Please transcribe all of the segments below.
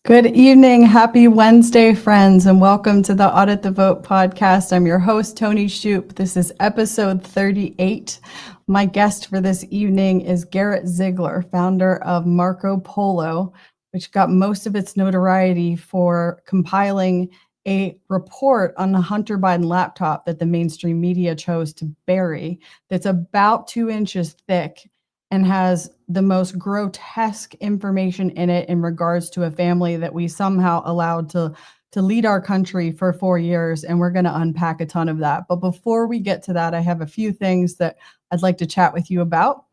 Good evening. Happy Wednesday, friends, and welcome to the Audit the Vote podcast. I'm your host, Tony Shoup. This is episode 38. My guest for this evening is Garrett Ziegler, founder of Marco Polo, which got most of its notoriety for compiling a report on the Hunter Biden laptop that the mainstream media chose to bury, that's about 2 inches thick and has the most grotesque information in it in regards to a family that we somehow allowed to lead our country for 4 years. And we're going to unpack a ton of that. But before we get to that, I have a few things that I'd like to chat with you about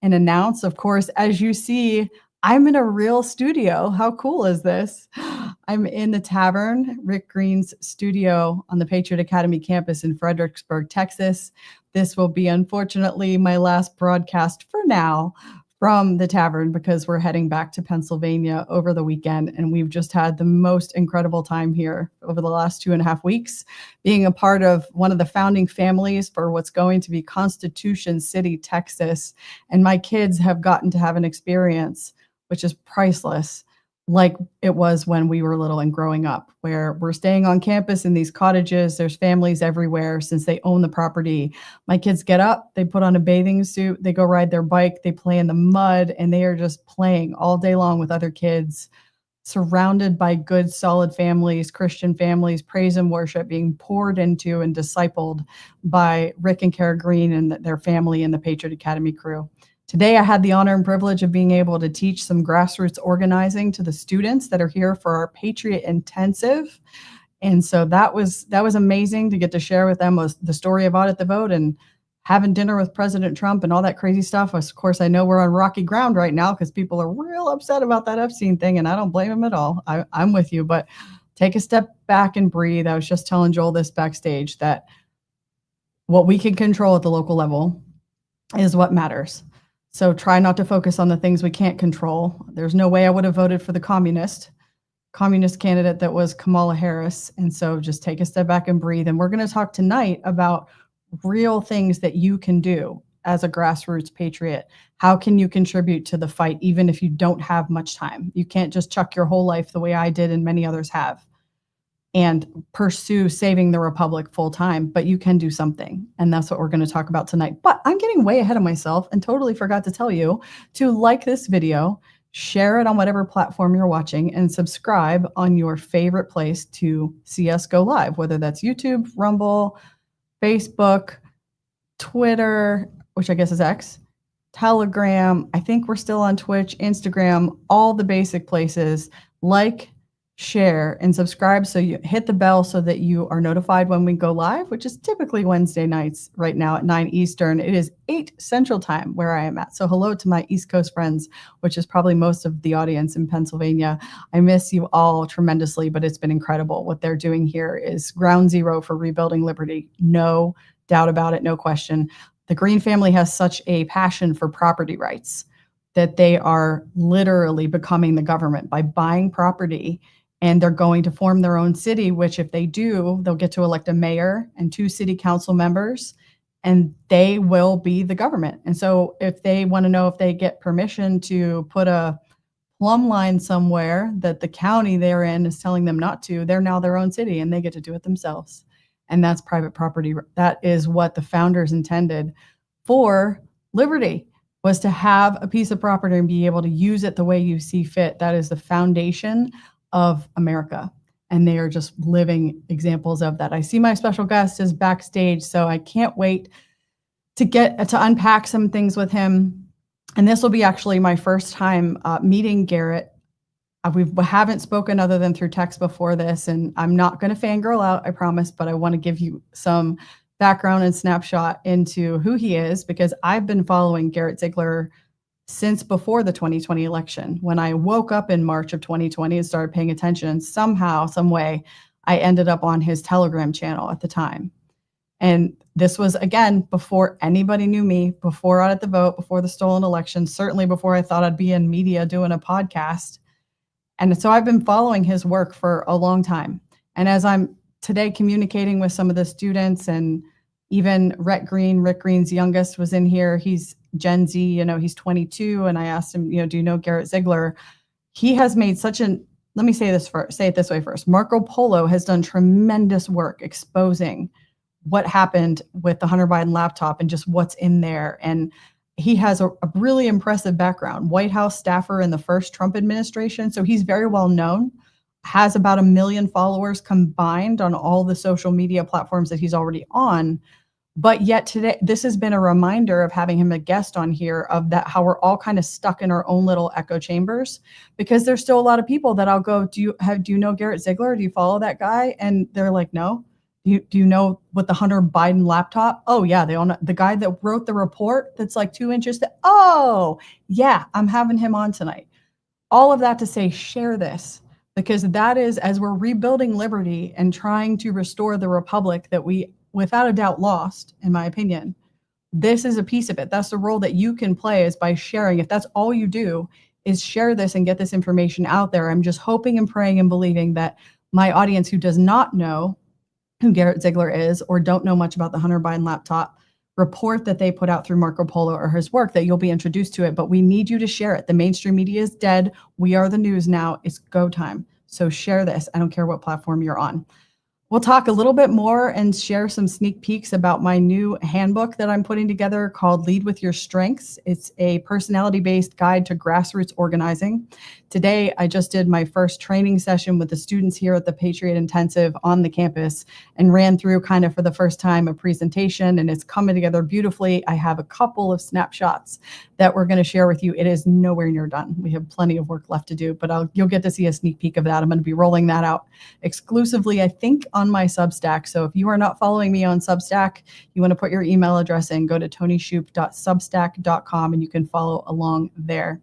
and announce. Of course, as you see, I'm in a real studio. How cool is this? I'm in the Tavern, Rick Green's studio on the Patriot Academy campus in Fredericksburg, Texas. This will be, unfortunately, my last broadcast for now from the Tavern because we're heading back to Pennsylvania over the weekend. And we've just had the most incredible time here over the last 2.5 weeks, being a part of one of the founding families for what's going to be Constitution City, Texas. And my kids have gotten to have an experience which is priceless, like it was when we were little and growing up, where we're staying on campus in these cottages. There's families everywhere since they own the property. My kids get up, they put on a bathing suit, they go ride their bike, they play in the mud, and they are just playing all day long with other kids, surrounded by good, solid families, Christian families, praise and worship being poured into and discipled by Rick and Kara Green and their family and the Patriot Academy crew. Today, I had the honor and privilege of being able to teach some grassroots organizing to the students that are here for our Patriot Intensive. And so that was amazing to get to share with them the story of Audit the Vote and having dinner with President Trump and all that crazy stuff. Of course, I know we're on rocky ground right now because people are real upset about that Epstein thing, and I don't blame them at all. I'm with you, but take a step back and breathe. I was just telling Joel this backstage that what we can control at the local level is what matters. So try not to focus on the things we can't control. There's no way I would have voted for the communist candidate that was Kamala Harris. And so just take a step back and breathe. And we're going to talk tonight about real things that you can do as a grassroots patriot. How can you contribute to the fight, even if you don't have much time? You can't just chuck your whole life the way I did and many others have and pursue saving the republic full time, but you can do something. And that's what we're going to talk about tonight. But I'm getting way ahead of myself and totally forgot to tell you to like this video, share it on whatever platform you're watching, and subscribe on your favorite place to see us go live, whether that's YouTube, Rumble, Facebook, Twitter, which I guess is X, Telegram. I think we're still on Twitch, Instagram, all the basic places. Like, share, and subscribe so you hit the bell so that you are notified when we go live, which is typically Wednesday nights right now at 9 Eastern. It is 8 Central Time where I am at. So hello to my East Coast friends, which is probably most of the audience in Pennsylvania. I miss you all tremendously, but it's been incredible. What they're doing here is ground zero for rebuilding liberty. No doubt about it, no question. The Green family has such a passion for property rights that they are literally becoming the government by buying property. And they're going to form their own city, which if they do, they'll get to elect a mayor and 2 city council members, and they will be the government. And so if they want to know if they get permission to put a plumb line somewhere that the county they're in is telling them not to, they're now their own city and they get to do it themselves. And that's private property. That is what the founders intended for liberty, was to have a piece of property and be able to use it the way you see fit. That is the foundation of America. And they are just living examples of that. I see my special guest is backstage, so I can't wait to get to unpack some things with him. And this will be actually my first time meeting Garrett. We haven't spoken other than through text before this, and I'm not going to fangirl out, I promise, but I want to give you some background and snapshot into who he is, because I've been following Garrett Ziegler since before the 2020 election. When I woke up in March of 2020 and started paying attention, somehow, some way, I ended up on his Telegram channel at the time. And this was, again, before anybody knew me, before Audit the Vote, before the stolen election, certainly before I thought I'd be in media doing a podcast. And so I've been following his work for a long time. And as I'm today communicating with some of the students, and even Rick Green's youngest was in here. He's Gen Z, he's 22. And I asked him, do you know Garrett Ziegler? He has made such an let me say it this way first. Marco Polo has done tremendous work exposing what happened with the Hunter Biden laptop and just what's in there. And he has a really impressive background, White House staffer in the first Trump administration. So he's very well known, has about 1 million followers combined on all the social media platforms that he's already on. But yet today, this has been a reminder of having him a guest on here of that, how we're all kind of stuck in our own little echo chambers, because there's still a lot of people that I'll go, do you know Garrett Ziegler? Do you follow that guy? And they're like, no. Do you know what the Hunter Biden laptop? Oh yeah, they all know the guy that wrote the report that's like 2 inches. Oh yeah, I'm having him on tonight. All of that to say, share this, because that is, as we're rebuilding liberty and trying to restore the republic that we without a doubt lost, in my opinion, this is a piece of it. That's the role that you can play, is by sharing. If that's all you do is share this and get this information out there, I'm just hoping and praying and believing that my audience who does not know who Garrett Ziegler is or don't know much about the Hunter Biden laptop report that they put out through Marco Polo or his work, that you'll be introduced to it. But we need you to share it. The mainstream media is dead. We are the news now. It's go time. So share this. I don't care what platform you're on. We'll talk a little bit more and share some sneak peeks about my new handbook that I'm putting together called Lead with Your Strengths. It's a personality-based guide to grassroots organizing. Today, I just did my first training session with the students here at the Patriot Intensive on the campus and ran through kind of for the first time a presentation, and it's coming together beautifully. I have a couple of snapshots that we're going to share with you. It is nowhere near done. We have plenty of work left to do, but you'll get to see a sneak peek of that. I'm going to be rolling that out exclusively, I think, on my Substack. So if you are not following me on Substack, you want to put your email address in, go to tonyshoop.substack.com and you can follow along there.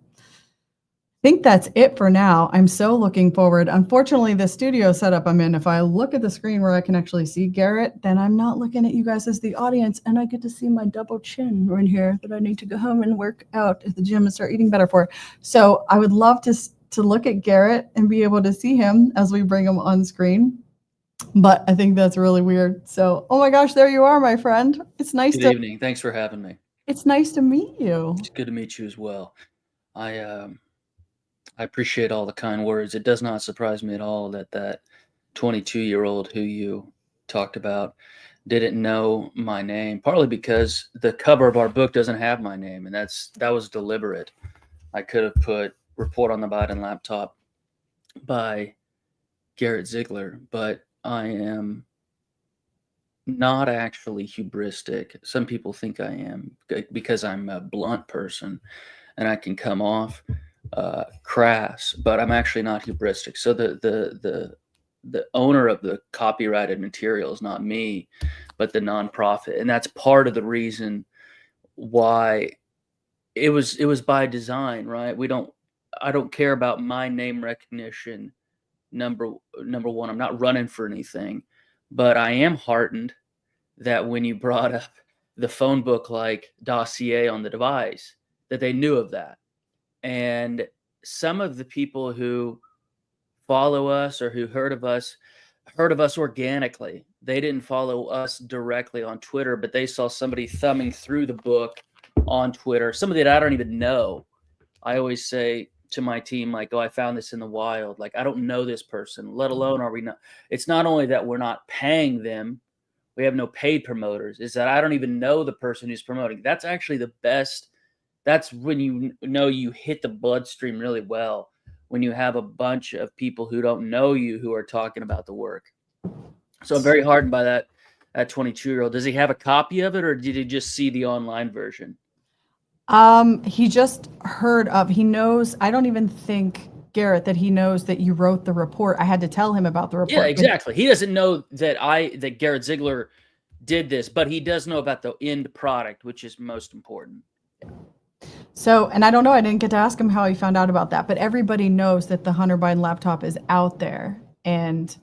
I think that's it for now. I'm so looking forward. Unfortunately, the studio setup I'm in, if I look at the screen where I can actually see Garrett, then I'm not looking at you guys as the audience, and I get to see my double chin right here that I need to go home and work out at the gym and start eating better for. So I would love to look at Garrett and be able to see him as we bring him on screen. But I think that's really weird. So, oh my gosh, there you are, my friend. It's nice Good evening. Thanks for having me. It's nice to meet you. It's good to meet you as well. I appreciate all the kind words. It does not surprise me at all that 22-year-old who you talked about didn't know my name, partly because the cover of our book doesn't have my name, and that was deliberate. I could have put Report on the Biden Laptop by Garrett Ziegler, but I am not actually hubristic. Some people think I am because I'm a blunt person and I can come off crass, but I'm actually not hubristic. So the owner of the copyrighted material is not me, but the nonprofit, and that's part of the reason why it was by design, right? I don't care about my name recognition. Number one, I'm not running for anything, but I am heartened that when you brought up the phone book like dossier on the device, that they knew of that. And some of the people who follow us or who heard of us organically. They didn't follow us directly on Twitter, but they saw somebody thumbing through the book on Twitter, somebody that I don't even know. I always say to my team, like, oh, I found this in the wild. Like, I don't know this person, let alone are we not. It's not only that we're not paying them, we have no paid promoters, is that I don't even know the person who's promoting. That's actually the best. That's when you know you hit the bloodstream really well, when you have a bunch of people who don't know you who are talking about the work. So I'm very heartened by that 22-year-old. Does he have a copy of it, or did he just see the online version? He just heard of, he knows, I don't even think, Garrett, that he knows that you wrote the report. I had to tell him about the report. Yeah, exactly. He doesn't know that Garrett Ziegler did this, but he does know about the end product, which is most important. So, and I don't know, I didn't get to ask him how he found out about that, but everybody knows that the Hunter Biden laptop is out there and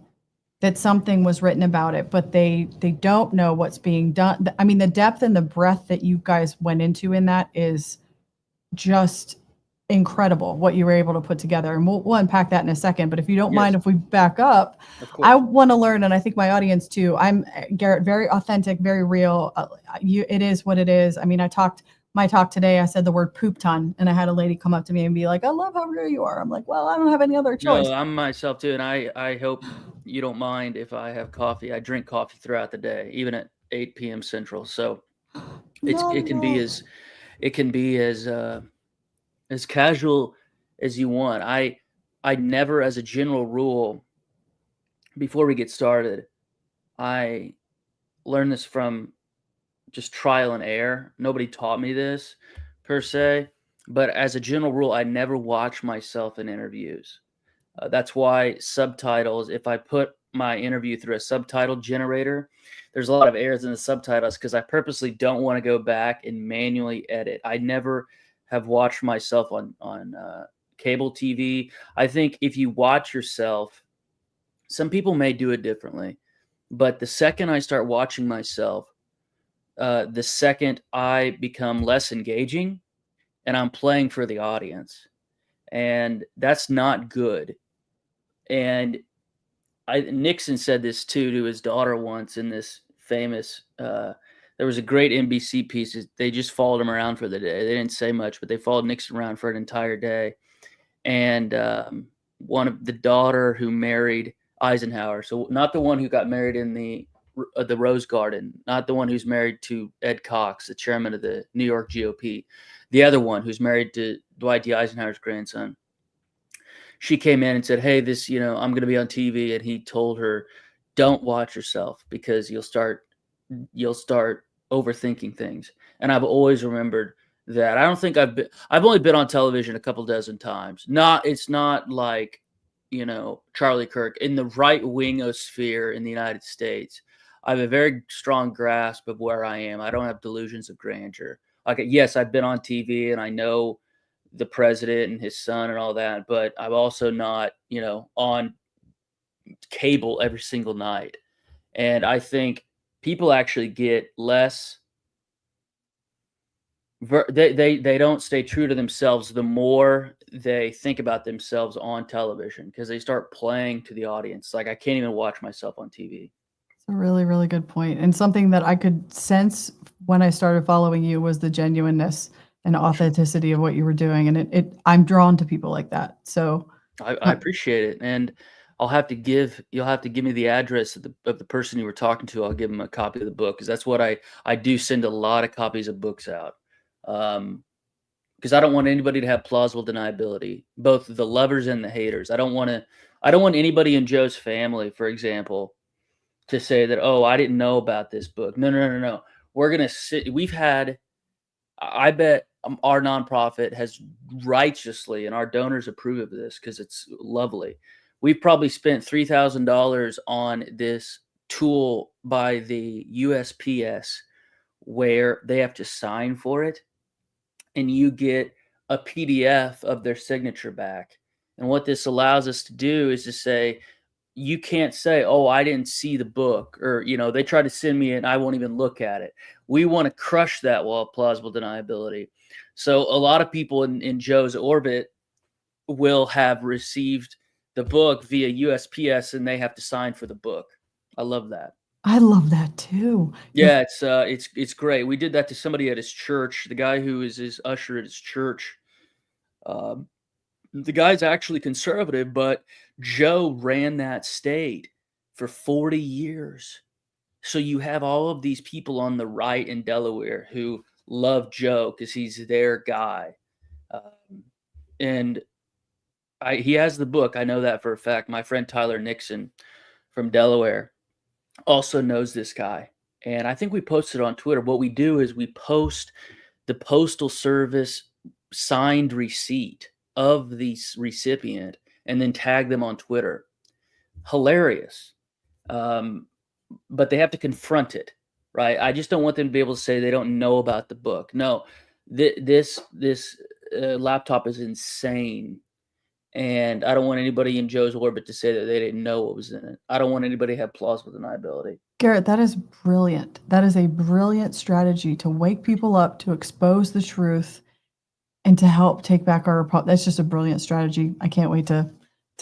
that something was written about it, but they don't know what's being done. I mean, the depth and the breadth that you guys went into in that is just incredible, what you were able to put together. And we'll unpack that in a second, but if you don't mind, if we back up, I want to learn, and I think my audience too. I'm, Garrett, very authentic, very real. It is what it is. I mean, I talked my talk today, I said the word poop ton, and I had a lady come up to me and be like, I love how real you are. I'm like, well, I don't have any other choice. No, I'm myself too, and I hope you don't mind if I have coffee. I drink coffee throughout the day, even at 8 p.m. Central. So it can be as casual as you want. I never, as a general rule, before we get started, I learned this from just trial and error. Nobody taught me this per se, but as a general rule, I never watch myself in interviews. That's why subtitles, if I put my interview through a subtitle generator, there's a lot of errors in the subtitles because I purposely don't want to go back and manually edit. I never have watched myself on cable TV. I think if you watch yourself, some people may do it differently, but the second I start watching myself, the second I become less engaging and I'm playing for the audience. And that's not good. And Nixon said this too to his daughter once in this famous, there was a great NBC piece. They just followed him around for the day. They didn't say much, but they followed Nixon around for an entire day. And one of the daughter who married Eisenhower, so not the one who got married in the Rose Garden, not the one who's married to Ed Cox, the chairman of the New York GOP, the other one who's married to Dwight D. Eisenhower's grandson. She came in and said, hey, this, I'm going to be on TV. And he told her, don't watch yourself because you'll start overthinking things. And I've always remembered that. I don't think I've only been on television a couple dozen times. It's not like, Charlie Kirk in the right wingosphere in the United States. I have a very strong grasp of where I am. I don't have delusions of grandeur. Like, yes, I've been on TV and I know the president and his son and all that, but I'm also not, on cable every single night. And I think people actually get less, they don't stay true to themselves the more they think about themselves on television because they start playing to the audience. Like, I can't even watch myself on TV. It's a really, really good point. And something that I could sense when I started following you was the genuineness and authenticity of what you were doing. And I'm drawn to people like that. So I appreciate it. And you'll have to give me the address of the person you were talking to. I'll give them a copy of the book. Cause that's what I do send a lot of copies of books out. Cause I don't want anybody to have plausible deniability, both the lovers and the haters. I don't want anybody in Joe's family, for example, to say that, oh, I didn't know about this book. No. We're going to sit, I bet our nonprofit has righteously, and our donors approve of this because it's lovely. We've probably spent $3,000 on this tool by the USPS where they have to sign for it, and you get a PDF of their signature back. And what this allows us to do is to say, you can't say, oh, I didn't see the book, or, they try to send me it and I won't even look at it. We want to crush that wall of plausible deniability. So a lot of people in Joe's orbit will have received the book via USPS and they have to sign for the book. I love that. I love that too. Yeah, it's great. We did that to somebody at his church. The guy who is his usher at his church, the guy's actually conservative, but Joe ran that state for 40 years. So you have all of these people on the right in Delaware who love Joe because he's their guy. And he has the book. I know that for a fact. My friend Tyler Nixon from Delaware also knows this guy. And I think we posted on Twitter. What we do is we post the Postal Service signed receipt of the recipient and then tag them on Twitter. Hilarious. But they have to confront it, right? I just don't want them to be able to say they don't know about the book. No, this laptop is insane. And I don't want anybody in Joe's orbit to say that they didn't know what was in it. I don't want anybody to have plausible deniability. Garrett, that is brilliant. That is a brilliant strategy to wake people up, to expose the truth, and to help take back our. That's just a brilliant strategy. I can't wait to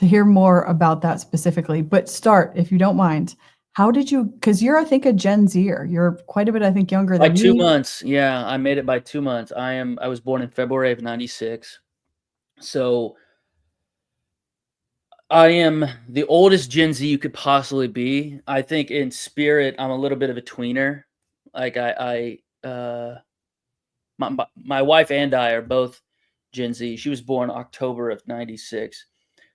hear more about that specifically. But start, if you don't mind, How did you, because you're, I think, a Gen Zer. You're quite a bit, I think, younger By than 2 me. months, yeah, I made it by 2 months. I was born in February of '96, so I am the oldest Gen Z you could possibly be. I think in spirit, I'm a little bit of a tweener. Like my wife and I are both Gen Z. She was born October of '96,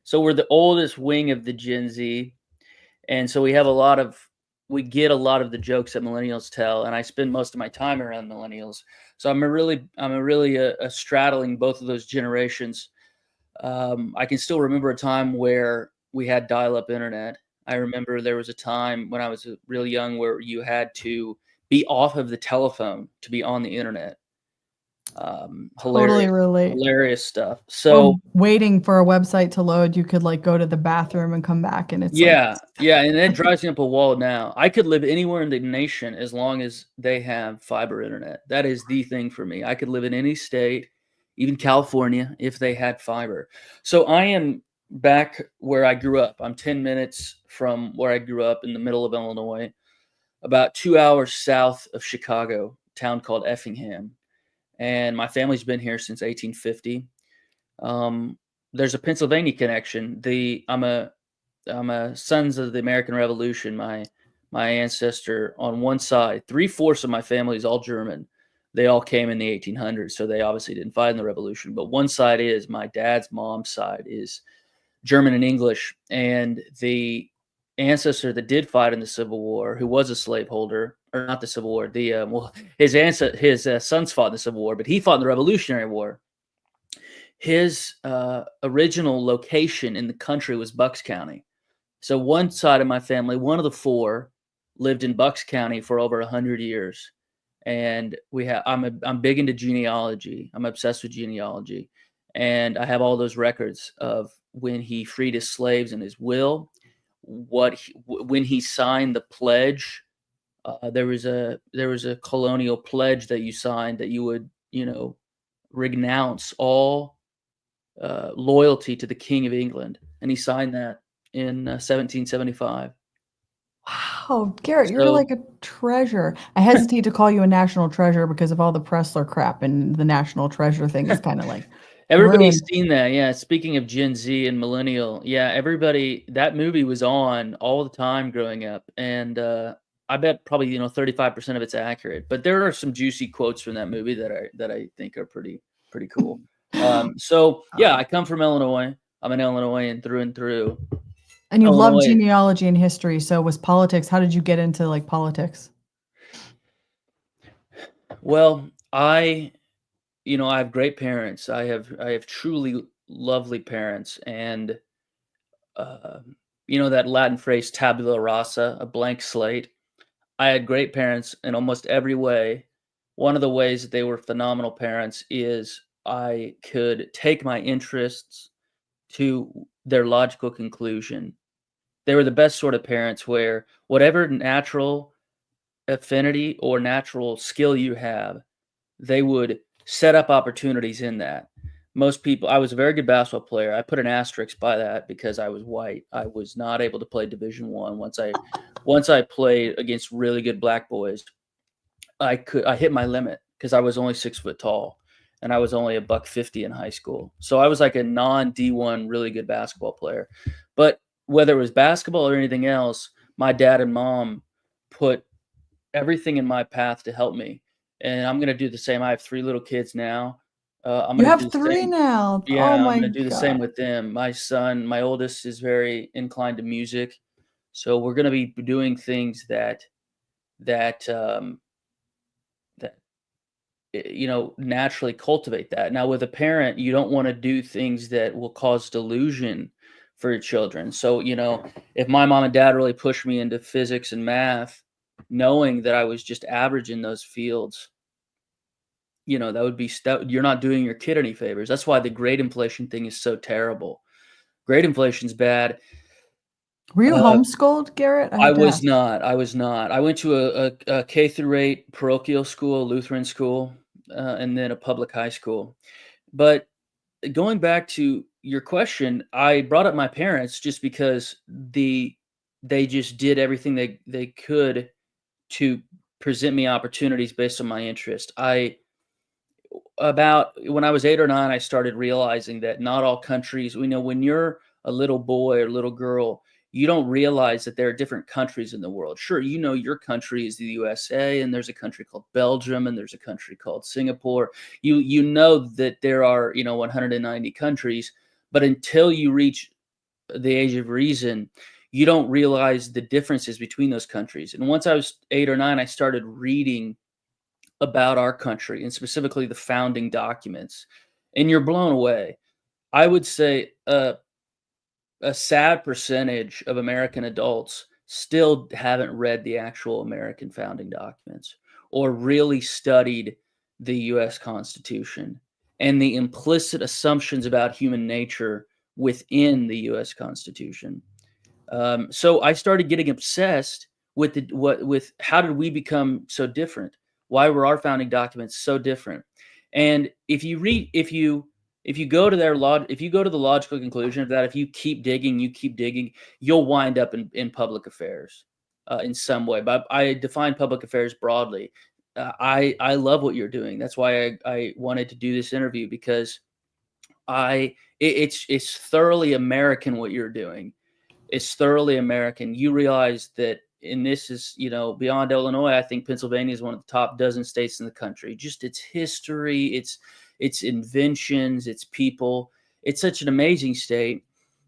so we're the oldest wing of the Gen Z, and so we get a lot of the jokes that millennials tell, and I spend most of my time around millennials. So I'm a really straddling both of those generations. I can still remember a time where we had dial-up internet. I remember there was a time when I was really young where you had to be off of the telephone to be on the internet. Totally relate. Hilarious stuff. Or So waiting for a website to load, you could like go to the bathroom and come back, and it's like, yeah, and that drives me up a wall now. I could live anywhere in the nation as long as they have fiber internet. That is the thing for me. I could live in any state, even California, if they had fiber. So I am back where I grew up. I'm 10 minutes from where I grew up in the middle of Illinois, about 2 hours south of Chicago, a town called Effingham. And my family's been here since 1850. Um, there's a Pennsylvania connection. I'm a sons of the American Revolution. My ancestor on one side, 3/4 of my family is all German. They all came in the 1800s, so they obviously didn't fight in the Revolution. But one side is my dad's mom's side is German and English, and the ancestor that did fight in the Civil War, who was a slaveholder, or not the Civil War, his sons fought in the Civil War, but he fought in the Revolutionary War. His original location in the country was Bucks County. So one side of my family, one of the four, lived in Bucks County for over 100 years, and I'm big into genealogy. I'm obsessed with genealogy, and I have all those records of when he freed his slaves in his will, when he signed the pledge. There was a colonial pledge that you signed that you would renounce all loyalty to the King of England, and he signed that in 1775. wow, Garrett, you're So like a treasure. I hesitate to call you a national treasure because of all the Pressler crap, and the national treasure thing is kind of like everybody's ruined. seen that. Yeah. Speaking of Gen Z and millennial, yeah, that movie was on all the time growing up. And I bet probably, 35% of it's accurate. But there are some juicy quotes from that movie that I think are pretty cool. So yeah, I come from Illinois. I'm an Illinoisan through and through. And you love Illinois. genealogy and history. So was politics, how did you get into like politics? Well, I have great parents. I have truly lovely parents, and uh, that Latin phrase "tabula rasa," a blank slate. I had great parents in almost every way. One of the ways that they were phenomenal parents is I could take my interests to their logical conclusion. They were the best sort of parents where whatever natural affinity or natural skill you have, they would set up opportunities in that. Most people I was a very good basketball player. I put an asterisk by that because I was white. I was not able to play Division 1. Once I played against really good black boys, I hit my limit because I was only 6 foot tall and I was only a buck 50 in high school. So I was like a non D1 really good basketball player. But whether it was basketball or anything else, my dad and mom put everything in my path to help me, and I'm gonna do the same. I have 3 little kids now. I'm You gonna do have the three same. now. Oh Yeah, I'm my gonna do the same God. with them. My oldest, is very inclined to music, so we're gonna be doing things that that naturally cultivate that. Now, with a parent, you don't want to do things that will cause delusion for your children. So, if my mom and dad really pushed me into physics and math, knowing that I was just average in those fields, that would you're not doing your kid any favors. That's why the grade inflation thing is so terrible. Grade inflation's bad. Were you Uh, homeschooled, Garrett? I I have to was ask. not. I was not. I went to a K through 8 parochial school, Lutheran school, and then a public high school. But going back to your question, I brought up my parents just because they just did everything they could to present me opportunities based on my interest. About when I was 8 or 9, I started realizing that not all countries, when you're a little boy or little girl, you don't realize that there are different countries in the world. Sure, your country is the USA, and there's a country called Belgium, and there's a country called Singapore. You know that there are, 190 countries, but until you reach the age of reason, you don't realize the differences between those countries. And once I was 8 or 9, I started reading about our country and specifically the founding documents, and you're blown away. I would say a sad percentage of American adults still haven't read the actual American founding documents or really studied the US Constitution and the implicit assumptions about human nature within the US Constitution. So I started getting obsessed with with how did we become so different? Why were our founding documents so different? And if you go to if you go to the logical conclusion of that, if you keep digging, you'll wind up in public affairs in some way. But I define public affairs broadly. I love what you're doing. That's why I wanted to do this interview, because it's thoroughly American what you're doing. It's thoroughly American. You realize that, and this is, beyond Illinois, I think Pennsylvania is one of the top dozen states in the country. Just its history, its inventions, its people. It's such an amazing state.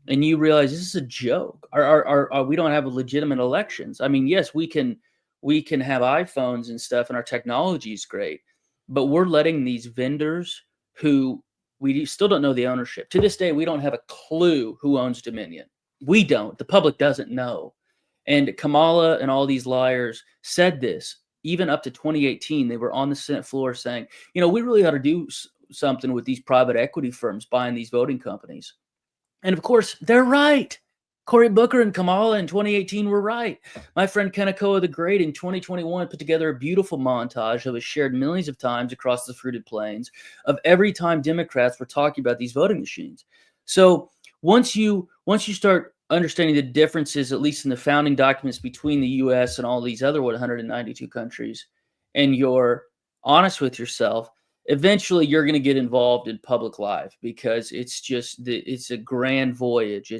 And you realize this is a joke. We don't have legitimate elections. I mean, yes, we can have iPhones and stuff, and our technology is great, but we're letting these vendors who we still don't know the ownership. To this day, we don't have a clue who owns Dominion. We don't. The public doesn't know. And Kamala and all these liars said this. Even up to 2018, they were on the Senate floor saying, we really ought to do something with these private equity firms buying these voting companies. And of course, they're right. Cory Booker and Kamala in 2018 were right. My friend Kanekoa the Great in 2021 put together a beautiful montage that was shared millions of times across the fruited plains of every time Democrats were talking about these voting machines. So once you start understanding the differences, at least in the founding documents, between the U.S. and all these other 192 countries, and you're honest with yourself, eventually you're going to get involved in public life, because it's a grand voyage.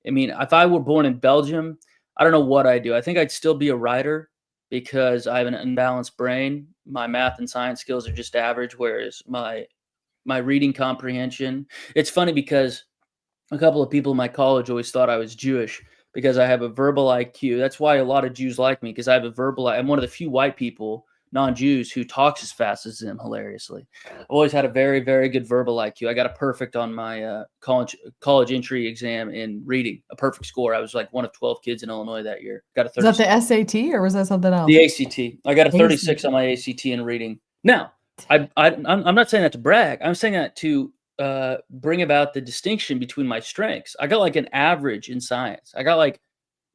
If I were born in Belgium, I don't know what I'd do. I think I'd still be a writer, because I have an unbalanced brain. My math and science skills are just average, whereas my reading comprehension. It's funny because a couple of people in my college always thought I was Jewish because I have a verbal IQ. That's why a lot of Jews like me, because I have a verbal. I'm one of the few white people, non-Jews, who talks as fast as them, hilariously. I've always had a very, very good verbal IQ. I got a perfect on my college entry exam in reading, a perfect score. I was like one of 12 kids in Illinois that year. Got a 36. Is that the SAT or was that something else? The ACT. I got a 36 on my ACT in reading. Now, I'm not saying that to brag. I'm saying that to bring about the distinction between my strengths. I got like an average in science. I got like,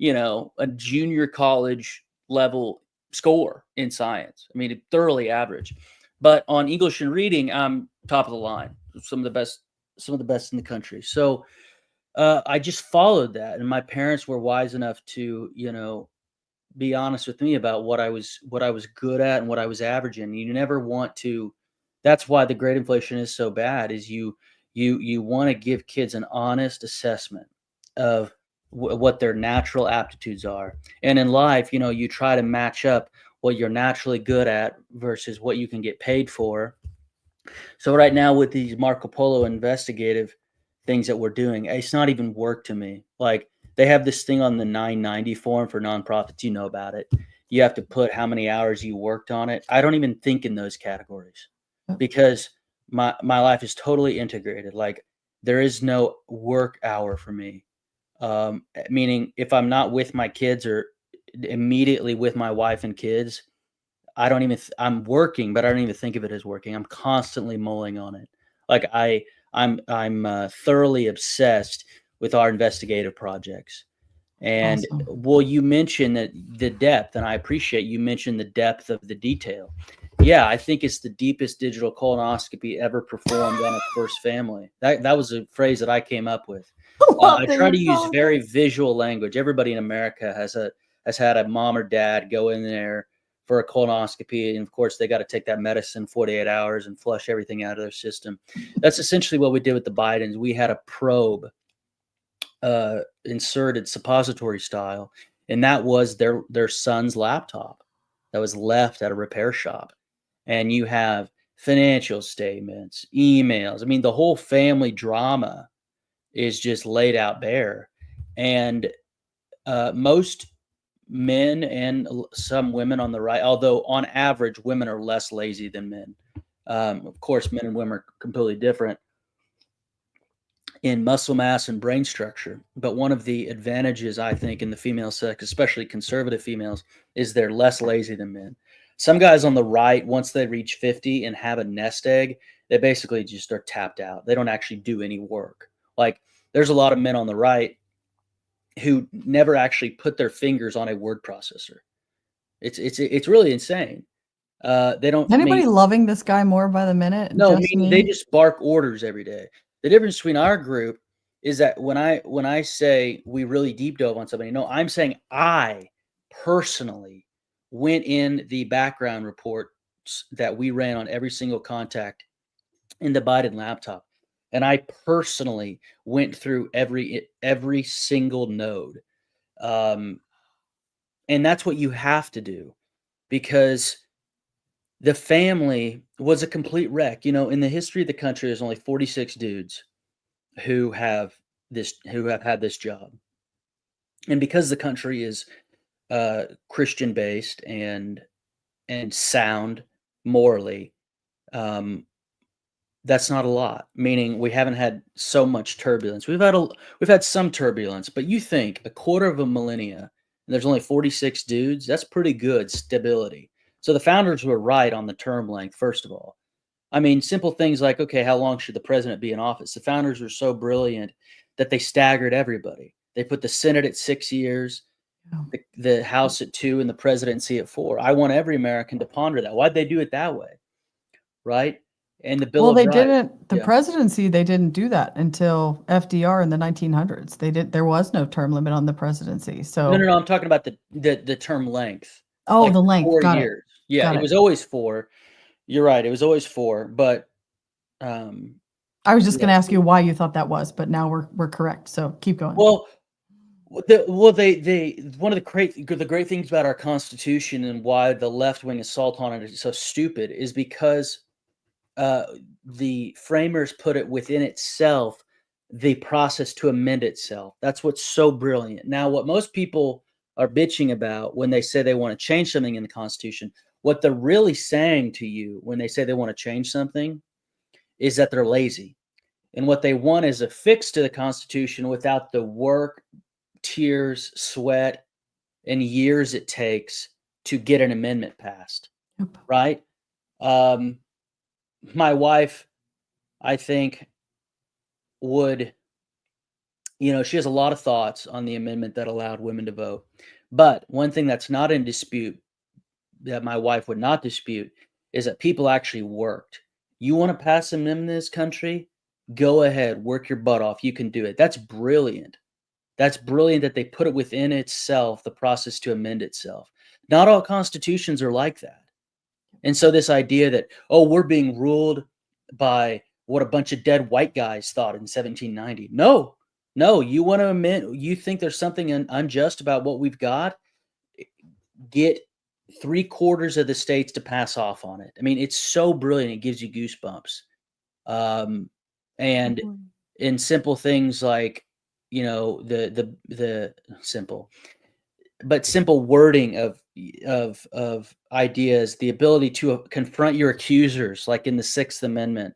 a junior college level score in science. Thoroughly average. But on English and reading, I'm top of the line. Some of the best in the country. So I just followed that, and my parents were wise enough to, be honest with me about what I was good at and what I was averaging. You never want to. That's why the great inflation is so bad. Is you want to give kids an honest assessment of what their natural aptitudes are, and in life, you try to match up what you're naturally good at versus what you can get paid for. So right now, with these Marco Polo investigative things that we're doing, it's not even work to me. Like, they have this thing on the 990 form for nonprofits. You know about it. You have to put how many hours you worked on it. I don't even think in those categories, because my life is totally integrated. Like, there is no work hour for me. Meaning, if I'm not with my kids or immediately with my wife and kids, I don't even. I'm working, but I don't even think of it as working. I'm constantly mulling on it. Like, I'm thoroughly obsessed with our investigative projects. And Awesome. well, you mentioned that the depth, and I appreciate you mentioned the depth of the detail. Yeah, I think it's the deepest digital colonoscopy ever performed on a first family. That was a phrase that I came up with. Love I that try you to use call it very that. visual language. Everybody in America has had a mom or dad go in there for a colonoscopy, and of course they got to take that medicine 48 hours and flush everything out of their system. That's essentially what we did with the Bidens. We had a probe inserted suppository style, and that was their son's laptop that was left at a repair shop. And you have financial statements, emails. I mean, the whole family drama is just laid out bare. And most men and some women on the right, although on average, women are less lazy than men. Of course, men and women are completely different in muscle mass and brain structure. But one of the advantages, I think, in the female sex, especially conservative females, is they're less lazy than men. Some guys on the right, once they reach 50 and have a nest egg, they basically just are tapped out. They don't actually do any work. Like, there's a lot of men on the right who never actually put their fingers on a word processor. It's really insane. They don't. I Anybody mean, loving this guy more by the minute? no, Just meaning they me? just bark orders every day. The difference between our group is that when I say we really deep dove on somebody, no, I'm saying I personally went in the background reports that we ran on every single contact in the Biden laptop, and I personally went through every single node, um, and that's what you have to do because the family was a complete wreck. You know, in the history of the country, there's only 46 dudes who have had this job. And because the country is Christian based and sound morally, um, that's not a lot. Meaning we haven't had so much turbulence. We've had some turbulence, but you think a quarter of a millennia, and there's only 46 dudes. That's pretty good stability. So the founders were right on the term length. First of all, I mean, simple things like, okay, how long should the president be in office? The founders were so brilliant that they staggered everybody. They put the Senate at 6 years, Yeah. the House at 2, and the presidency at 4. I want every American to ponder that. Why'd they do it that way? Right? And the Bill Well, of they Rights. didn't, the Yeah. presidency, they didn't do that until FDR in the 1900s. There was no term limit on the presidency. No, So, no. I'm talking about the term length, oh, like the length. 4 Got it. years. Yeah, Got it it. was always 4. You're right. It was always 4. But um, I was just yeah. going to ask you why you thought that was, but now we're correct. So keep going. Well, they one of the great things about our Constitution and why the left wing assault on it is so stupid is because uh, the framers put it within itself the process to amend itself. That's what's so brilliant. Now, what most people are bitching about when they say they want to change something in the Constitution, what they're really saying to you when they say they want to change something is that they're lazy. And what they want is a fix to the Constitution without the work, tears, sweat, and years it takes to get an amendment passed, Yep. right? Um, my wife, I think, would, she has a lot of thoughts on the amendment that allowed women to vote. But one thing that's not in dispute that my wife would not dispute is that people actually worked. You want to pass an amendment in this country? Go ahead, work your butt off. You can do it. That's brilliant. That's brilliant that they put it within itself, the process to amend itself. Not all constitutions are like that. And so this idea that, oh, we're being ruled by what a bunch of dead white guys thought in 1790. No, you want to amend, you think there's something unjust about what we've got? Get 3/4 of the states to pass off on it. I mean, it's so brilliant. It gives you goosebumps. Um, and in simple things like, the simple, but simple wording of ideas, the ability to confront your accusers, like in the Sixth Amendment,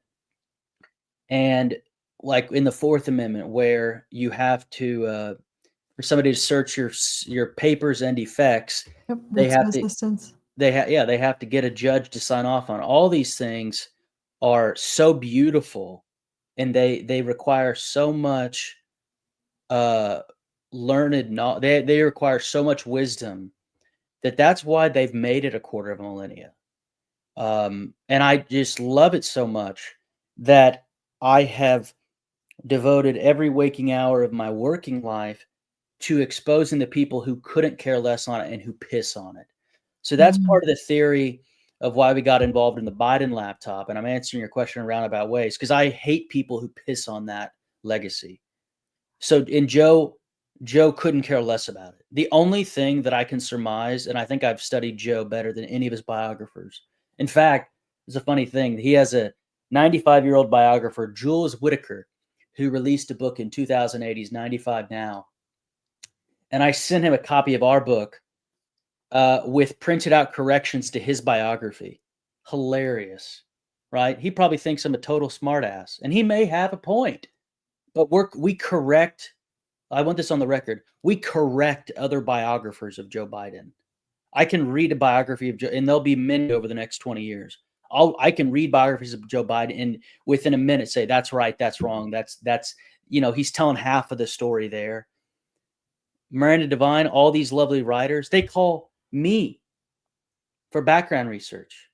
and like in the Fourth Amendment, where you have to for somebody to search your papers and effects, Yep. they Writs of have to assistance. they have to get a judge to sign off on. All these things are so beautiful, and they require so much uh learned knowledge. They require so much wisdom that's why they've made it a quarter of a millennia. And I just love it so much that I have devoted every waking hour of my working life to exposing the people who couldn't care less on it and who piss on it. So that's part of the theory of why we got involved in the Biden laptop. And I'm answering your question in roundabout ways because I hate people who piss on that legacy. So Joe couldn't care less about it. The only thing that I can surmise, and I think I've studied Joe better than any of his biographers. In fact, it's a funny thing. He has a 95-year-old biographer, Jules Whitaker, who released a book in 2008. He's 95 now. And I sent him a copy of our book with printed out corrections to his biography. Hilarious, right? He probably thinks I'm a total smartass, and he may have a point. But we correct, I want this on the record, we correct other biographers of Joe Biden. I can read a biography of Joe, and there'll be many over the next 20 years. I can read biographies of Joe Biden and within a minute say, that's right, that's wrong, that's he's telling half of the story there. Miranda Devine, all these lovely writers, they call me for background research,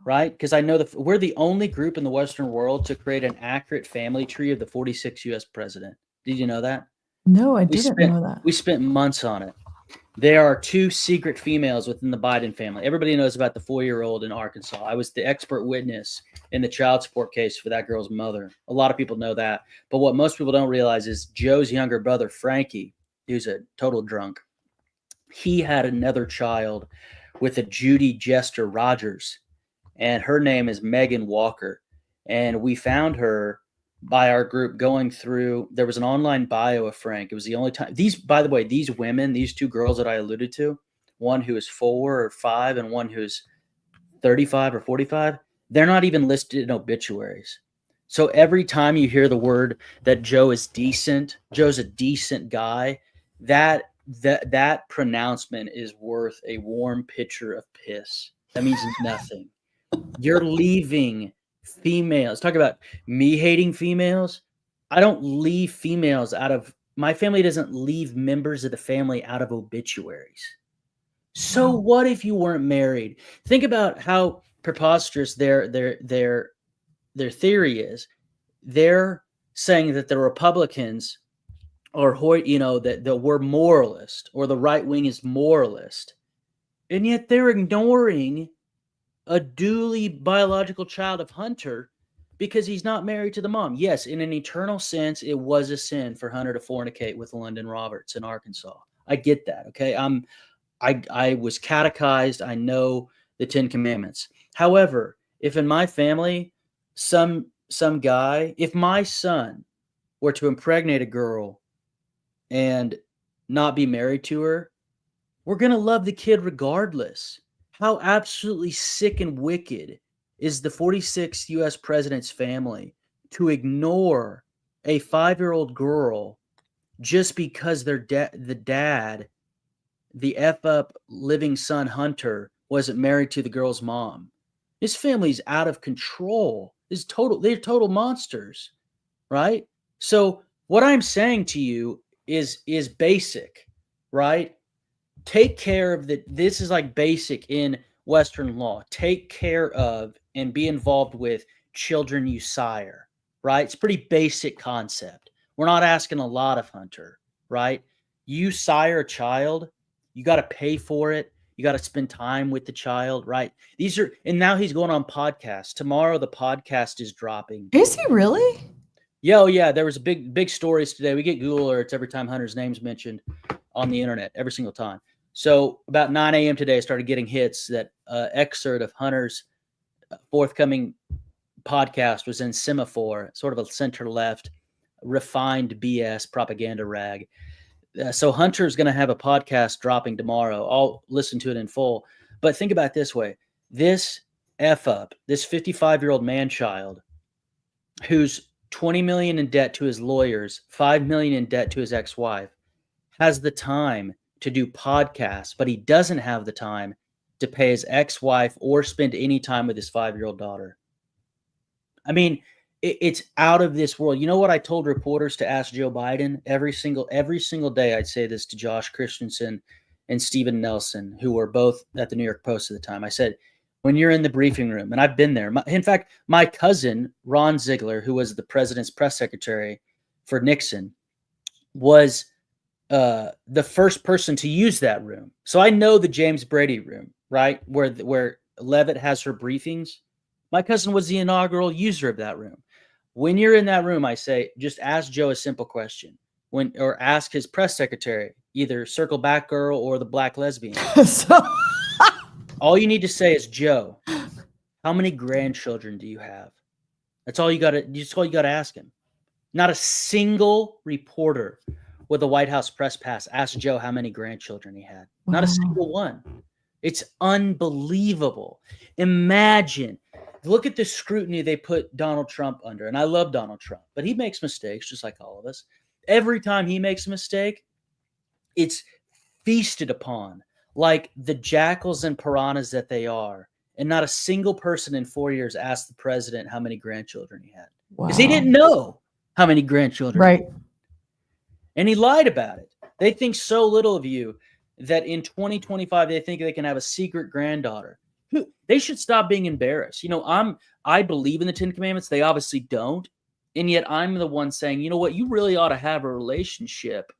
right? Because I know we're the only group in the Western world to create an accurate family tree of the 46th U.S. president. Did you know that? No, I didn't know that. We spent months on it. There are 2 secret females within the Biden family. Everybody knows about the 4-year-old in Arkansas. I was the expert witness in the child support case for that girl's mother. A lot of people know that. But what most people don't realize is Joe's younger brother, Frankie, who's a total drunk, he had another child with a Judy Jester Rogers, and her name is Megan Walker. And we found her by our group going through, there was an online bio of Frank. It was the only time. By the way, these women, these 2 girls that I alluded to, one who is 4 or 5 and one who's 35 or 45, they're not even listed in obituaries. So every time you hear the word that Joe is decent, Joe's a decent guy, that pronouncement is worth a warm pitcher of piss. That means nothing. You're leaving females. Talk about me hating females. I don't leave females out of, my family doesn't leave members of the family out of obituaries. So what if you weren't married? Think about how preposterous their theory is. They're saying that the Republicans are, that we're moralist, or the right wing is moralist, and yet they're ignoring a duly biological child of Hunter because he's not married to the mom. Yes, in an eternal sense, it was a sin for Hunter to fornicate with London Roberts in Arkansas. I get that. Okay, I was catechized. I know the 10 Commandments. However, if in my family, some guy, if my son were to impregnate a girl and not be married to her, we're going to love the kid regardless. How absolutely sick and wicked is the 46th U.S. president's family to ignore a 5-year-old girl just because the dad, the F-up living son Hunter, wasn't married to the girl's mom? His family's out of control. They're total monsters, right? So what I'm saying to you is basic, right? Take care of this is like basic in Western law. Take care of and be involved with children you sire, right? It's pretty basic concept. We're not asking a lot of Hunter, right? You sire a child, you got to pay for it. You got to spend time with the child, right? And now he's going on podcasts. Tomorrow the podcast is dropping. Is he really? Yeah, oh yeah. There was a big stories today. We get Google alerts every time Hunter's name's mentioned on the internet, every single time. So about 9 a.m. today, I started getting hits that excerpt of Hunter's forthcoming podcast was in Semaphore, sort of a center-left, refined BS propaganda rag. So Hunter's going to have a podcast dropping tomorrow. I'll listen to it in full. But think about it this way. This F-up, this 55-year-old man-child who's $20 million in debt to his lawyers, $5 million in debt to his ex-wife, has the time to do podcasts, but he doesn't have the time to pay his ex-wife or spend any time with his 5-year-old daughter. I mean, it's out of this world. You know what I told reporters to ask Joe Biden? Every single day I'd say this to Josh Christensen and Stephen Nelson, who were both at the New York Post at the time. I said, when you're in the briefing room, and I've been there. In fact, my cousin, Ron Ziegler, who was the president's press secretary, for Nixon, was the first person to use that room. So I know the James Brady room, right, where Levitt has her briefings. My cousin was the inaugural user of that room. When you're in that room, I say, just ask Joe a simple question. Or ask his press secretary, either Circle Back Girl or the Black Lesbian. So All you need to say is, Joe, how many grandchildren do you have? That's all you got to ask him. Not a single reporter with a White House press pass asked Joe how many grandchildren he had. Not a single one. It's unbelievable. Imagine, look at the scrutiny they put Donald Trump under. And I love Donald Trump, but he makes mistakes just like all of us. Every time he makes a mistake, it's feasted upon like the jackals and piranhas that they are. And not a single person in 4 years asked the president how many grandchildren he had. Because he didn't know how many grandchildren. Right. And he lied about it. They think so little of you that in 2025, they think they can have a secret granddaughter. They should stop being embarrassed. I believe in the 10 Commandments. They obviously don't. And yet I'm the one saying, you know what? You really ought to have a relationship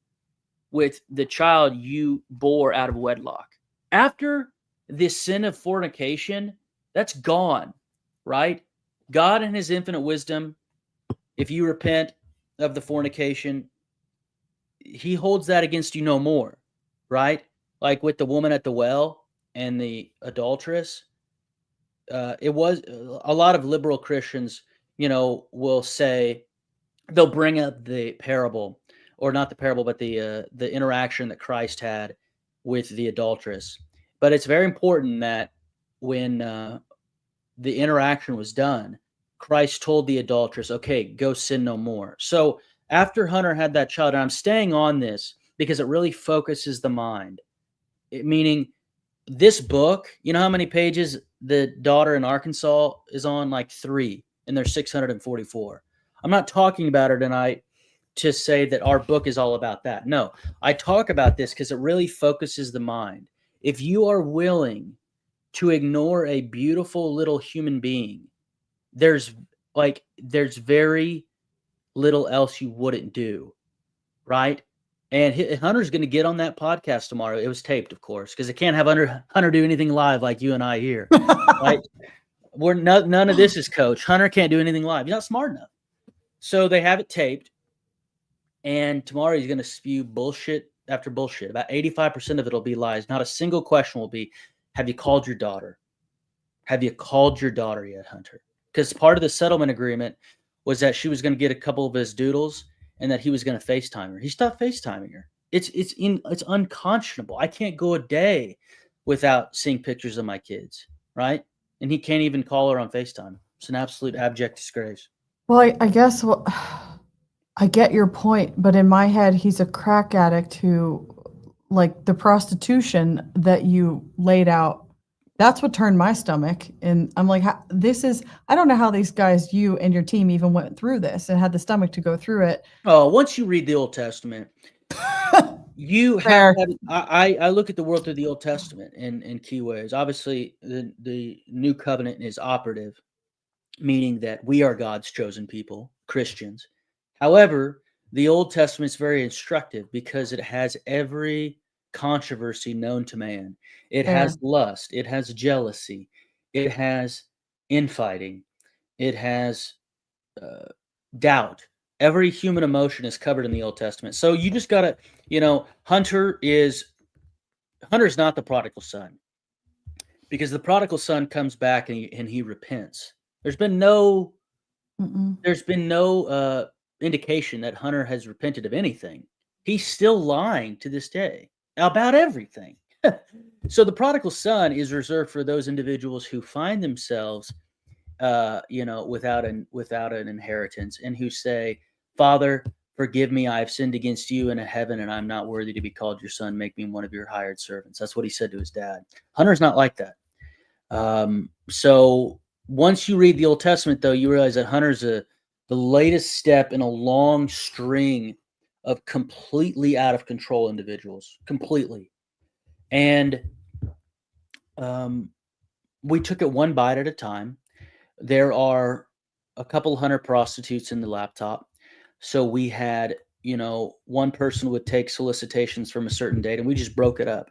with the child you bore out of wedlock. After this sin of fornication, that's gone, right? God in his infinite wisdom, if you repent of the fornication, he holds that against you no more, right? Like with the woman at the well and the adulteress, it was a lot of liberal Christians, will say, they'll bring up the parable, or not the parable, but the interaction that Christ had with the adulteress. But it's very important that when the interaction was done, Christ told the adulteress, okay, go sin no more. So after Hunter had that child, and I'm staying on this because it really focuses the mind, meaning this book, you know how many pages the daughter in Arkansas is on? Like 3, and there's 644. I'm not talking about her tonight to say that our book is all about that. No, I talk about this because it really focuses the mind. If you are willing to ignore a beautiful little human being, there's very little else you wouldn't do, right? And Hunter's going to get on that podcast tomorrow. It was taped, of course, because it can't have Hunter do anything live like you and I here, right? None of this is coach. Hunter can't do anything live. He's not smart enough. So they have it taped, and tomorrow he's going to spew bullshit after bullshit. About 85% of it will be lies. Not a single question will be, have you called your daughter? Have you called your daughter yet, Hunter? Because part of the settlement agreement was that she was going to get a couple of his doodles and that he was going to FaceTime her. He stopped FaceTiming her. It's unconscionable. I can't go a day without seeing pictures of my kids, right? And he can't even call her on FaceTime. It's an absolute abject disgrace. Well, I guess I get your point, but in my head, he's a crack addict who, like the prostitution that you laid out, that's what turned my stomach. And I'm like, I don't know how these guys, you and your team, even went through this and had the stomach to go through it. Oh, once you read the Old Testament, you have. I look at the world through the Old Testament in key ways. Obviously, the New Covenant is operative, meaning that we are God's chosen people, Christians. However, the Old Testament is very instructive because it has every controversy known to man. It has lust, it has jealousy, it has infighting, it has doubt. Every human emotion is covered in the Old Testament. So you just got to, Hunter's not the prodigal son, because the prodigal son comes back and he repents. There's been no indication that Hunter has repented of anything. He's still lying to this day about everything. So the prodigal son is reserved for those individuals who find themselves, without an inheritance, and who say, Father, forgive me, I have sinned against you and in heaven, and I'm not worthy to be called your son. Make me one of your hired servants. That's what he said to his dad. Hunter's not like that. So once you read the Old Testament, though, you realize that Hunter's the latest step in a long string of completely out of control individuals, completely. And we took it one bite at a time. There are a couple Hunter prostitutes in the laptop. So we had, one person would take solicitations from a certain date, and we just broke it up.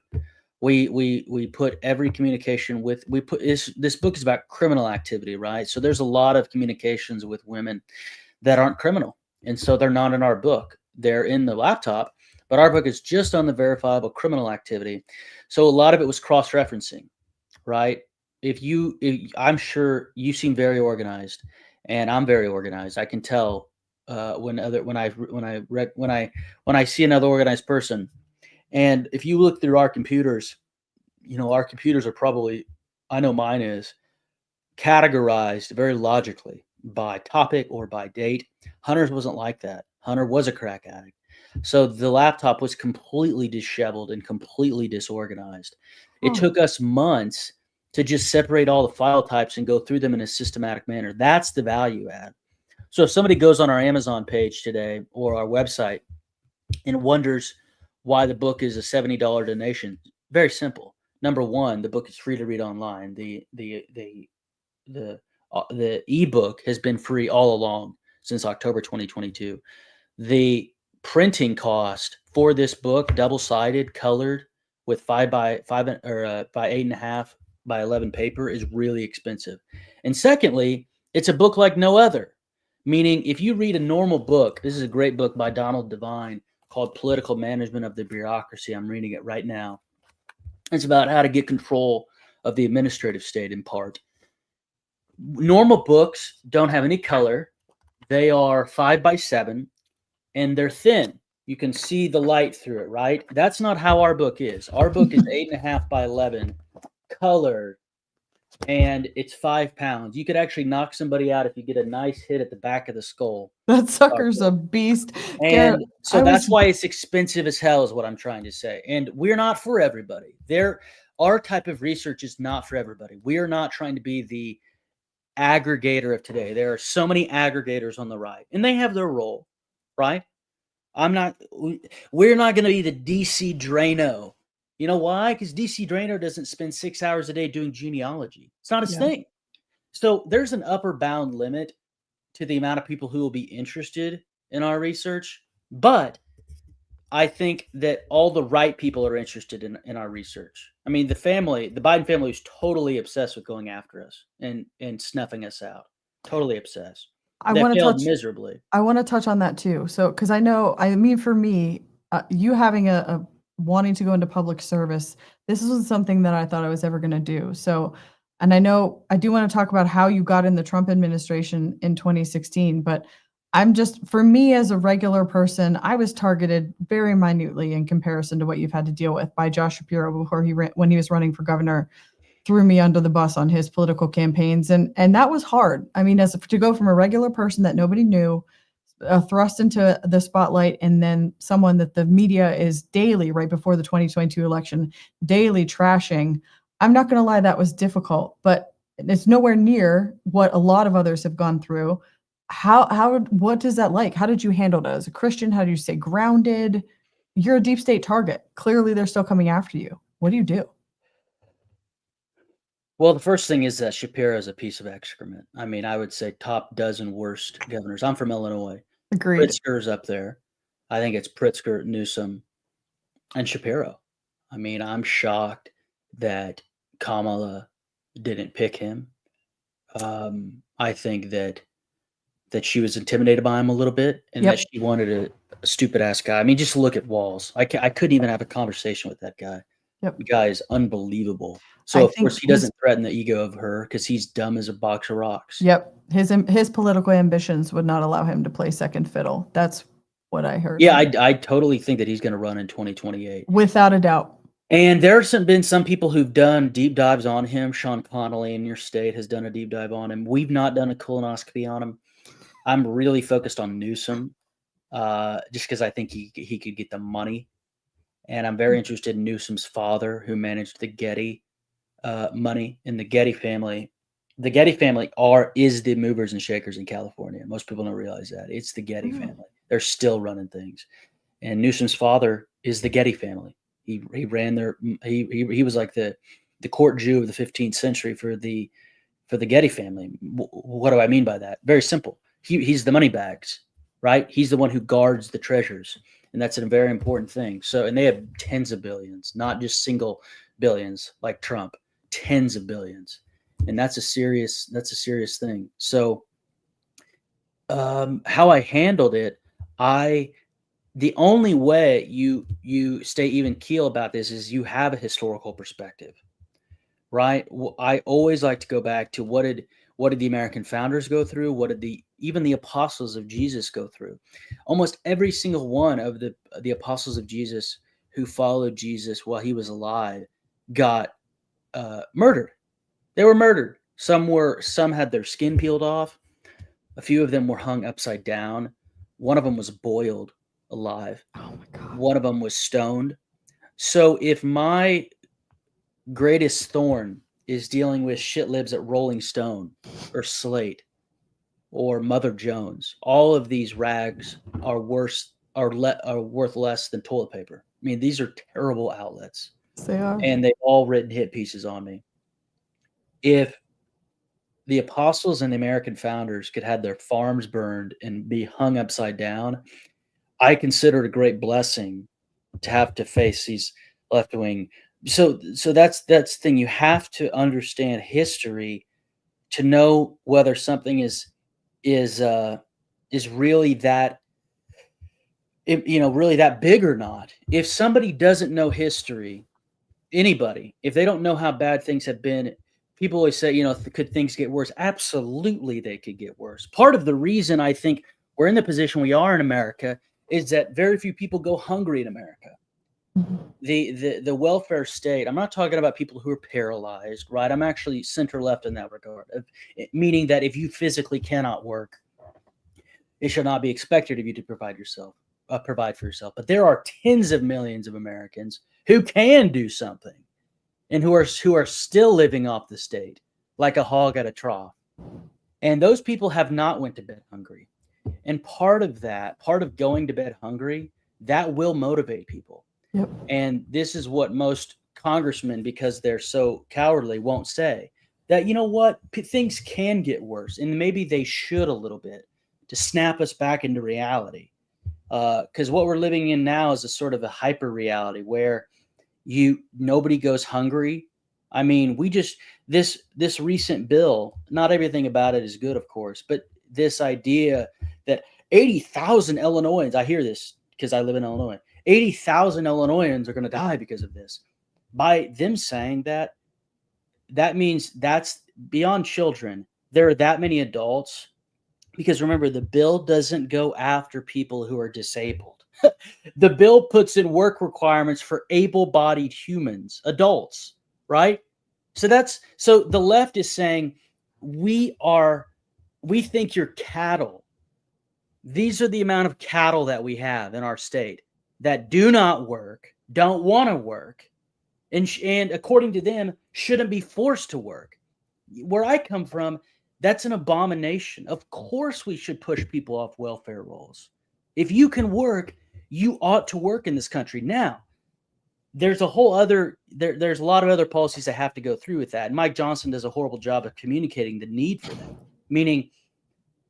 We put every communication this book is about criminal activity, right? So there's a lot of communications with women that aren't criminal, and so they're not in our book. They're in the laptop, but our book is just on the verifiable criminal activity. So a lot of it was cross-referencing, right? I'm sure you seem very organized, and I'm very organized. I can tell when I see another organized person. And if you look through our computers, our computers are probably, I know mine is, categorized very logically by topic or by date. Hunter's wasn't like that. Hunter was a crack addict. So the laptop was completely disheveled and completely disorganized. It took us months to just separate all the file types and go through them in a systematic manner. That's the value add. So if somebody goes on our Amazon page today or our website and wonders why the book is a $70 donation, very simple. Number one, the book is free to read online. The ebook has been free all along since October 2022. The printing cost for this book, double-sided, colored, with 5 by 5 or by 8.5 by 11 paper, is really expensive. And secondly, it's a book like no other. Meaning, if you read a normal book, this is a great book by Donald Devine called Political Management of the Bureaucracy. I'm reading it right now. It's about how to get control of the administrative state in part. Normal books don't have any color. They are 5 by 7, and they're thin. You can see the light through it, right? That's not how our book is. Our book is 8.5 by 11, colored, and it's 5 pounds. You could actually knock somebody out if you get a nice hit at the back of the skull. That sucker's a beast. And Garrett, so that's why it's expensive as hell, is what I'm trying to say. And we're not for everybody. Our type of research is not for everybody. We are not trying to be the aggregator of today. There are so many aggregators on the right, and they have their role, right? We're not going to be the DC Drano. You know why? Because DC Drano doesn't spend 6 hours a day doing genealogy. It's not his thing. So there's an upper bound limit to the amount of people who will be interested in our research. But I think that all the right people are interested in our research. I mean, the Biden family is totally obsessed with going after us and snuffing us out. Totally obsessed. They failed miserably. I want to touch on that too. So, because for me, you having a wanting to go into public service, this isn't something that I thought I was ever going to do. So, and I know I do want to talk about how you got in the Trump administration in 2016, but for me as a regular person, I was targeted very minutely in comparison to what you've had to deal with by Josh Shapiro when he was running for governor. Threw me under the bus on his political campaigns. And that was hard. I mean, to go from a regular person that nobody knew, thrust into the spotlight, and then someone that the media is daily, right before the 2022 election, daily trashing. I'm not going to lie, that was difficult, but it's nowhere near what a lot of others have gone through. What is that like? How did you handle it as a Christian? How do you stay grounded? You're a deep state target. Clearly, they're still coming after you. What do you do? Well, the first thing is that Shapiro is a piece of excrement. I mean, I would say top dozen worst governors. I'm from Illinois. Agreed. Pritzker's up there. I think it's Pritzker, Newsom, and Shapiro. I mean, I'm shocked that Kamala didn't pick him. I think that she was intimidated by him a little bit, and that she wanted a stupid ass guy. I mean, just look at Walz. I couldn't even have a conversation with that guy. The guy is unbelievable. So of course he doesn't threaten the ego of her because he's dumb as a box of rocks. Yep. His political ambitions would not allow him to play second fiddle. That's what I heard. Yeah, I totally think that he's going to run in 2028. Without a doubt. And there's been some people who've done deep dives on him. Sean Connolly in your state has done a deep dive on him. We've not done a colonoscopy on him. I'm really focused on Newsom just because I think he could get the money. And I'm very interested in Newsom's father, who managed the Getty money in the Getty family. The Getty family is the movers and shakers in California. Most people don't realize that. It's the Getty family. They're still running things. And Newsom's father is the Getty family. He ran he was like the court Jew of the 15th century for the Getty family. What do I mean by that? Very simple. He's the money bags, right? He's the one who guards the treasures. And that's a very important thing. So, and they have tens of billions, not just single billions like Trump, tens of billions. And that's a serious thing. So, how I handled it, the only way you stay even keel about this is you have a historical perspective, right? I always like to go back to what did the American founders go through? What did even the apostles of Jesus go through? Almost every single one of the apostles of Jesus who followed Jesus while he was alive got murdered. They were murdered. Some had their skin peeled off. A few of them were hung upside down. One of them was boiled alive. Oh my God. One of them was stoned. So if my greatest thorn is dealing with shit libs at Rolling Stone or Slate or Mother Jones, all of these rags are worth less than toilet paper. I mean, these are terrible outlets. Yes, they are. And they've all written hit pieces on me. If the apostles and the American founders could have their farms burned and be hung upside down, I consider it a great blessing to have to face these left wing. So that's the thing. You have to understand history to know whether something is really that, really that big or not. If somebody doesn't know history, anybody, if they don't know how bad things have been, people always say, could things get worse? Absolutely, they could get worse. Part of the reason I think we're in the position we are in America is that very few people go hungry in America. Mm-hmm. The welfare state, I'm not talking about people who are paralyzed, right? I'm actually center left in that regard, meaning that if you physically cannot work, it should not be expected of you to provide for yourself. But there are tens of millions of Americans who can do something and who are still living off the state like a hog at a trough. And those people have not went to bed hungry. And part of going to bed hungry, that will motivate people. Yep. And this is what most congressmen, because they're so cowardly, won't say. That, things can get worse. And maybe they should a little bit to snap us back into reality. Because what we're living in now is a sort of a hyper reality where nobody goes hungry. I mean, this recent bill, not everything about it is good, of course, but this idea that 80,000 Illinoisans, I hear this because I live in Illinois, 80,000 Illinoisans are going to die because of this. By them saying that means that's beyond children. There are that many adults, because remember, the bill doesn't go after people who are disabled. The bill puts in work requirements for able-bodied humans, adults, right? So the left is saying, we think you're cattle. These are the amount of cattle that we have in our state that do not work, don't want to work, and according to them, shouldn't be forced to work. Where I come from, that's an abomination. Of course we should push people off welfare rolls. If you can work, you ought to work in this country. Now, there's a whole other there's a lot of other policies that have to go through with that. And Mike Johnson does a horrible job of communicating the need for that. Meaning,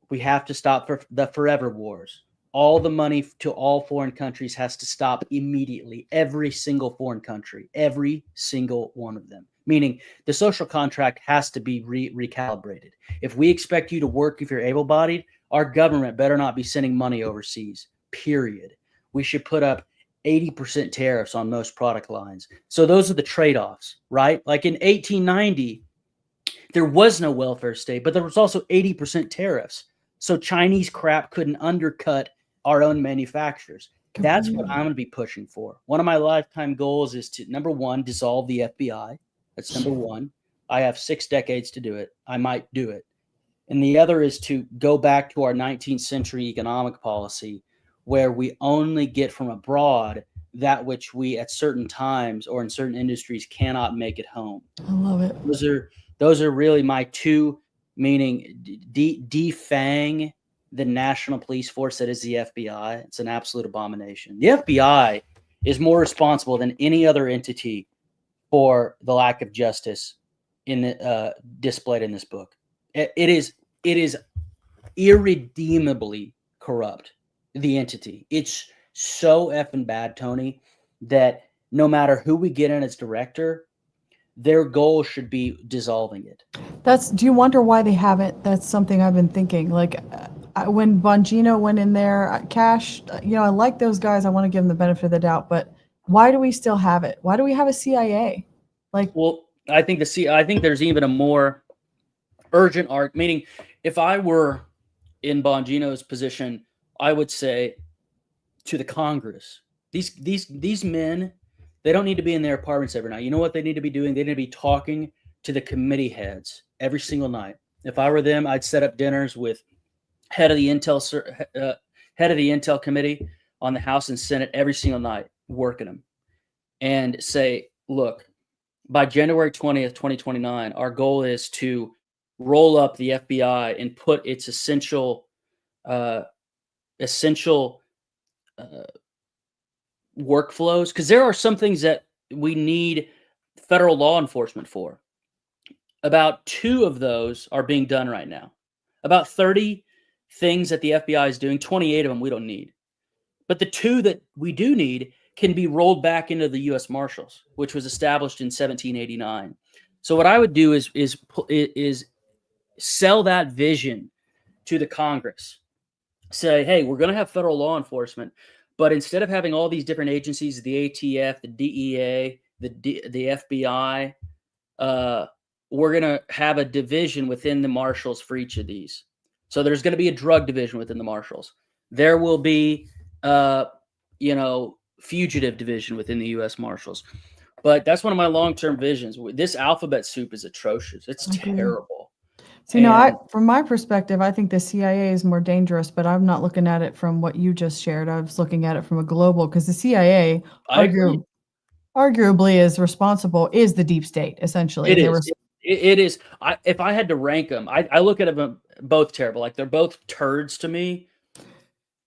we have to stop the forever wars. All the money to all foreign countries has to stop immediately. Every single foreign country, every single one of them. Meaning, the social contract has to be recalibrated. If we expect you to work if you're able-bodied, our government better not be sending money overseas, period. We should put up 80% tariffs on most product lines. So those are the trade-offs, right? Like in 1890, there was no welfare state, but there was also 80% tariffs. So Chinese crap couldn't undercut our own manufacturers. That's what I'm going to be pushing for. One of my lifetime goals is to, number one, dissolve the FBI. That's number one. I have 6 decades to do it. I might do it. And the other is to go back to our 19th century economic policy, where we only get from abroad that which we at certain times or in certain industries cannot make at home. I love it. Those are really my two, meaning defang the national police force that is the FBI. It's an absolute abomination. The FBI is more responsible than any other entity for the lack of justice displayed in this book. It is irredeemably corrupt. the entity. It's so effing bad, Tony, that no matter who we get in as director, their goal should be dissolving it. Do you wonder why they haven't? That's something I've been thinking. Like when Bongino went in there, Cash, I like those guys. I want to give them the benefit of the doubt, but why do we still have it? Why do we have a CIA? Well, I think there's even a more urgent arc, meaning if I were in Bongino's position, I would say to the Congress, these men, they don't need to be in their apartments every night. You know what they need to be doing? They need to be talking to the committee heads every single night. If I were them, I'd set up dinners with head of the Intel committee on the House and Senate every single night, working them, and say, look, by January 20th, 2029, our goal is to roll up the FBI and put its essential workflows, because there are some things that we need federal law enforcement for. About 2 of those are being done right now. About 30 things that the FBI is doing, 28 of them we don't need. But the 2 that we do need can be rolled back into the U.S. Marshals, which was established in 1789. So what I would do is sell that vision to the Congress. Say, hey, we're going to have federal law enforcement, but instead of having all these different agencies, the ATF, the DEA, the FBI, we're going to have a division within the Marshals for each of these. So there's going to be a drug division within the Marshals. There will be, fugitive division within the U.S. Marshals. But that's one of my long-term visions. This alphabet soup is atrocious. It's terrible. So, from my perspective, I think the CIA is more dangerous, but I'm not looking at it from what you just shared. I was looking at it from a global, because the CIA arguably is the deep state, essentially. It is. It is. If I had to rank them, I look at them both terrible. Like, they're both turds to me.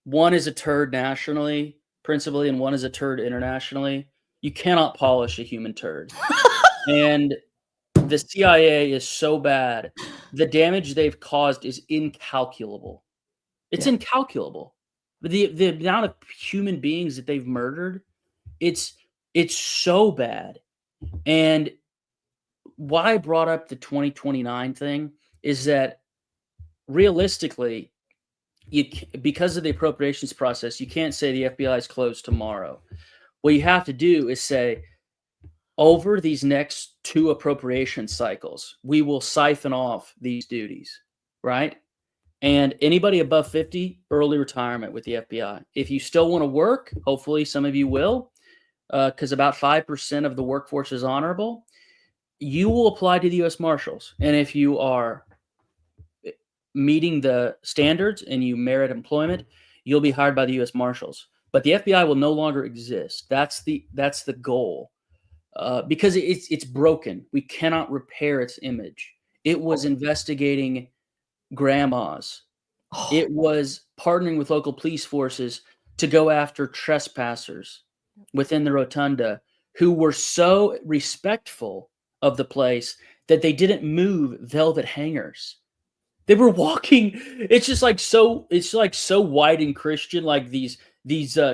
One is a turd nationally, principally, and one is a turd internationally. You cannot polish a human turd. And the CIA is so bad. The damage they've caused is incalculable. It's incalculable. The amount of human beings that they've murdered, it's so bad. And why I brought up the 2029 thing is that realistically, because of the appropriations process, you can't say the FBI is closed tomorrow. What you have to do is say, over these next 2 appropriation cycles, we will siphon off these duties, right? And anybody above 50, early retirement with the FBI. If you still want to work, hopefully some of you will, because about 5% of the workforce is honorable, you will apply to the U.S. Marshals. And if you are meeting the standards and you merit employment, you'll be hired by the U.S. Marshals. But the FBI will no longer exist. That's the goal. Because it's broken. We cannot repair its image. It was investigating grandmas. It was partnering with local police forces to go after trespassers within the rotunda who were so respectful of the place that they didn't move velvet hangers. They were walking. It's so white and Christian, like these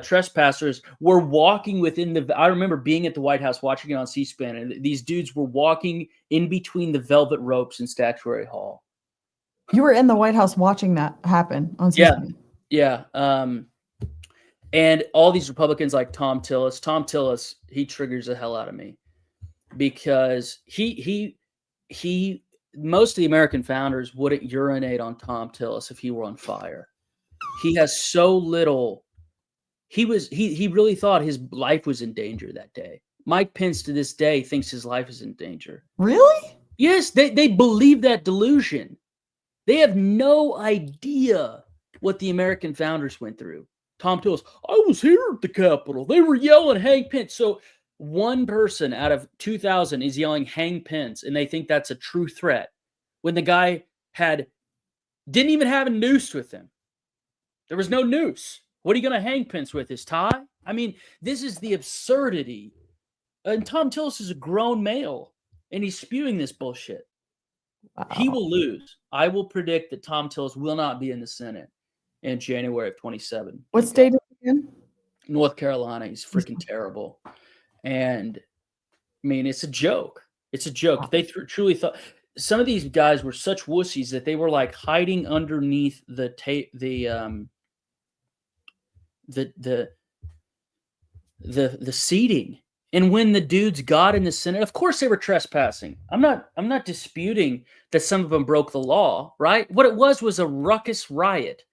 trespassers were walking within I remember being at the White House watching it on C-SPAN, and these dudes were walking in between the velvet ropes in Statuary Hall. You were in the White House watching that happen on C-SPAN. Yeah. And all these Republicans like Tom Tillis, he triggers the hell out of me, because he most of the American founders wouldn't urinate on Tom Tillis if he were on fire. He has so little. He really thought his life was in danger that day. Mike Pence to this day thinks his life is in danger. Really? Yes, they believe that delusion. They have no idea what the American founders went through. Tom Tillis, I was here at the Capitol. They were yelling, hang Pence. So one person out of 2,000 is yelling, hang Pence, and they think that's a true threat, when the guy didn't even have a noose with him. There was no noose. What are you going to hang Pence with? His tie? I mean, this is the absurdity. And Tom Tillis is a grown male, and he's spewing this bullshit. Wow. He will lose. I will predict that Tom Tillis will not be in the Senate in January of 27. What state is it in? North Carolina. He's freaking terrible. And I mean, it's a joke. It's a joke. They truly thought some of these guys were such wussies that they were like hiding underneath the seating. And when the dudes got in the Senate, of course they were trespassing. I'm not disputing that some of them broke the law, right? What it was a ruckus riot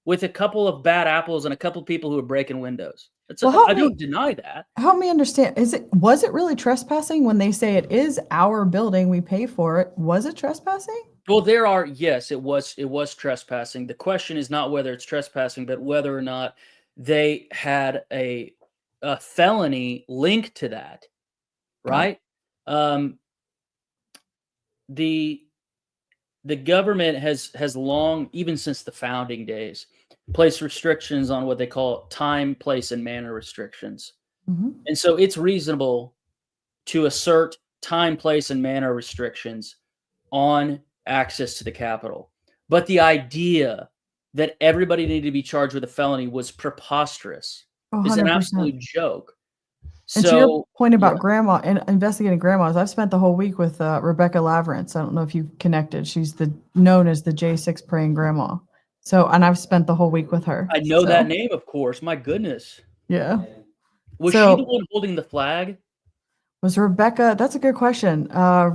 with a couple of bad apples and a couple of people who were breaking windows. I don't deny that. Help me understand. Was it really trespassing when they say it is our building, we pay for it? Was it trespassing? Well, yes, it was trespassing. The question is not whether it's trespassing, but whether or not they had a felony linked to that, right? The government has long, even since the founding days, placed restrictions on what they call time, place, and manner restrictions. Mm-hmm. And so it's reasonable to assert time, place, and manner restrictions on access to the Capitol. But the idea that everybody needed to be charged with a felony was preposterous. It's an absolute joke. And to your point about grandma and investigating grandmas, I've spent the whole week with Rebecca Lavrance. I don't know if you've connected. She's known as the J6 praying grandma. So, and I've spent the whole week with her. I know that name, of course. My goodness. Yeah. Was she the one holding the flag? Was Rebecca? That's a good question.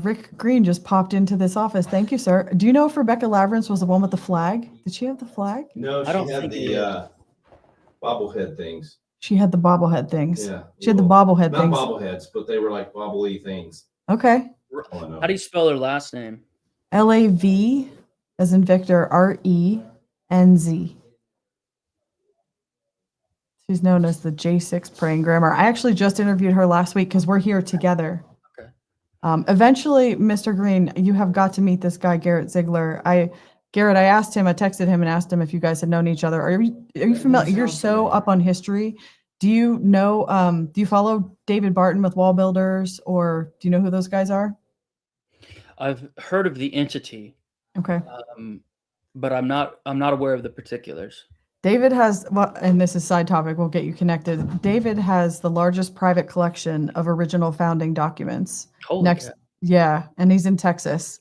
Rick Green just popped into this office. Thank you, sir. Do you know if Rebecca Lavrance was the one with the flag? Did she have the flag? No, she had the bobblehead things. She had the bobblehead things. Yeah. She had the bobblehead not things. Not bobbleheads, but they were like bobbly things. Okay. How do you spell her last name? LAV, as in Victor, RENZ. She's known as the J6 praying grandma. I actually just interviewed her last week because we're here together. Okay. Eventually, Mr. Green, you have got to meet this guy, Garrett Ziegler. Garrett, I texted him and asked him if you guys had known each other. Are you familiar? You're so up on history. Do you know, do you follow David Barton with Wall Builders, or do you know who those guys are? I've heard of the entity. Okay. But I'm not aware of the particulars. David has, well, and this is side topic, we'll get you connected. David has the largest private collection of original founding documents. Holy yeah, and he's in Texas.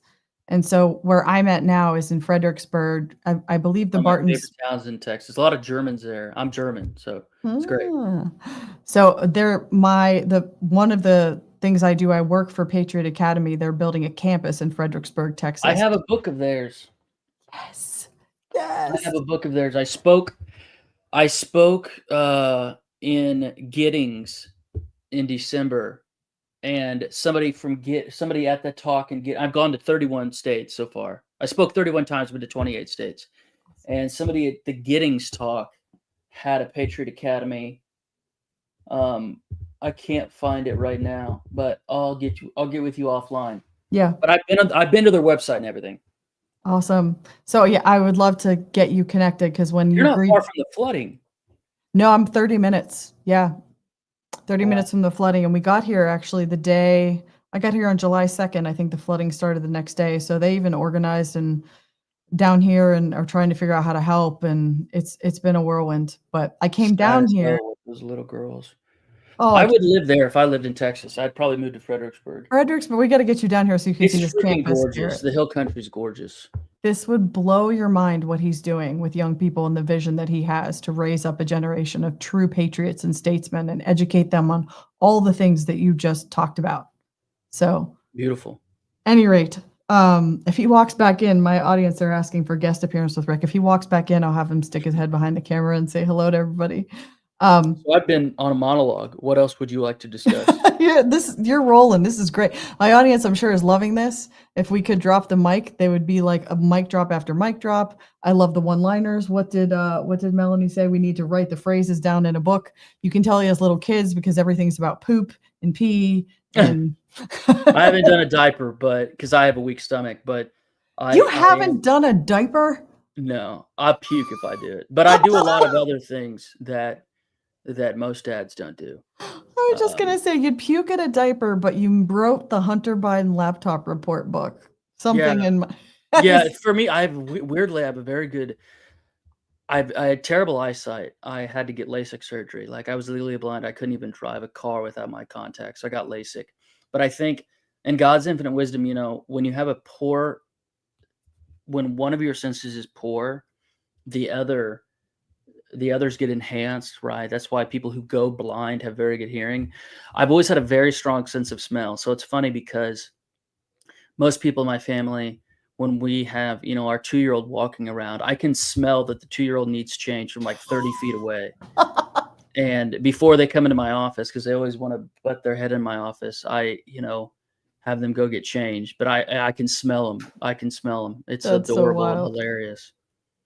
And so where I'm at now is in Fredericksburg. I believe the Bartons. My favorite towns in Texas. A lot of Germans there. I'm German, so it's great. So one of the things I do, I work for Patriot Academy. They're building a campus in Fredericksburg, Texas. I have a book of theirs. Yes. I have a book of theirs. I spoke in Giddings in December. And somebody at the talk I've gone to 31 states so far. I spoke 31 times, but to 28 states. And somebody at the Giddings talk had a Patriot Academy. I can't find it right now, but I'll get with you offline. Yeah. But I've been to their website and everything. Awesome. So yeah, I would love to get you connected because when you're not far from the flooding. No, I'm 30 minutes. Yeah. 30 minutes from the flooding. And we got here actually the day I got here on July 2nd. I think the flooding started the next day. So they even organized and down here and are trying to figure out how to help. And it's been a whirlwind, but I came down here. With those little girls. Oh, I would live there if I lived in Texas. I'd probably move to Fredericksburg. We got to get you down here so you can see this campus. Gorgeous. The hill country's gorgeous. This would blow your mind what he's doing with young people and the vision that he has to raise up a generation of true patriots and statesmen and educate them on all the things that you just talked about. So beautiful. Any rate, if he walks back in, my audience are asking for guest appearance with Rick. If he walks back in, I'll have him stick his head behind the camera and say hello to everybody. So I've been on a monologue. What else would you like to discuss? You're rolling. This is great. My audience, I'm sure, is loving this. If we could drop the mic, they would be like a mic drop after mic drop. I love the one-liners. What did Melanie say? We need to write the phrases down in a book. You can tell he has little kids because everything's about poop and pee. And I haven't done a diaper, but because I have a weak stomach. But you haven't done a diaper? No, I puke if I do it. But I do a lot of other things that most dads don't do. I was just going to say you'd puke at a diaper, but you wrote the Hunter Biden laptop report book. Something in my... Yeah, for me, weirdly, I have a very good... I had terrible eyesight. I had to get LASIK surgery. Like, I was legally blind. I couldn't even drive a car without my contacts. So I got LASIK. But I think in God's infinite wisdom, when you have when one of your senses is poor, the others get enhanced, right? That's why people who go blind have very good hearing. I've always had a very strong sense of smell. So it's funny because most people in my family, when we have, our 2-year-old walking around, I can smell that the 2-year-old needs change from like 30 feet away. And before they come into my office, because they always want to butt their head in my office, I, have them go get changed. But I can smell them. I can smell them. It's That's so adorable and wild. hilarious.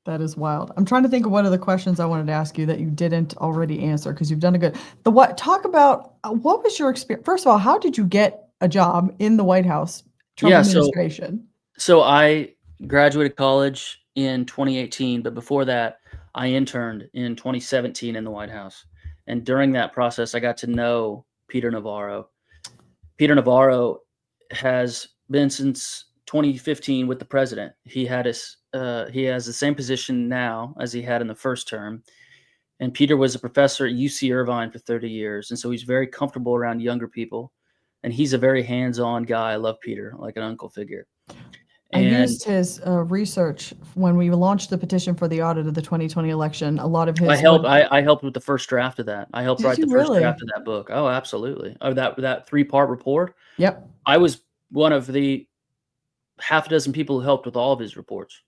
That is wild. I'm trying to think of what are the questions I wanted to ask you that you didn't already answer because you've done a good. Talk about what was your experience? First of all, how did you get a job in the White House, Trump Yeah, administration? So I graduated college in 2018, but before that, I interned in 2017 in the White House. And during that process, I got to know Peter Navarro. Peter Navarro has been since 2015 with the president. He has the same position now as he had in the first term. And Peter was a professor at UC Irvine for 30 years. And so he's very comfortable around younger people. And he's a very hands-on guy. I love Peter, like an uncle figure. I used his research when we launched the petition for the audit of the 2020 election. A lot of his I helped with the first draft of that. I helped Did write you the first really? draft of that book. Oh, absolutely. Oh, that 3-part report. Yep. I was one of the half a dozen people who helped with all of his reports.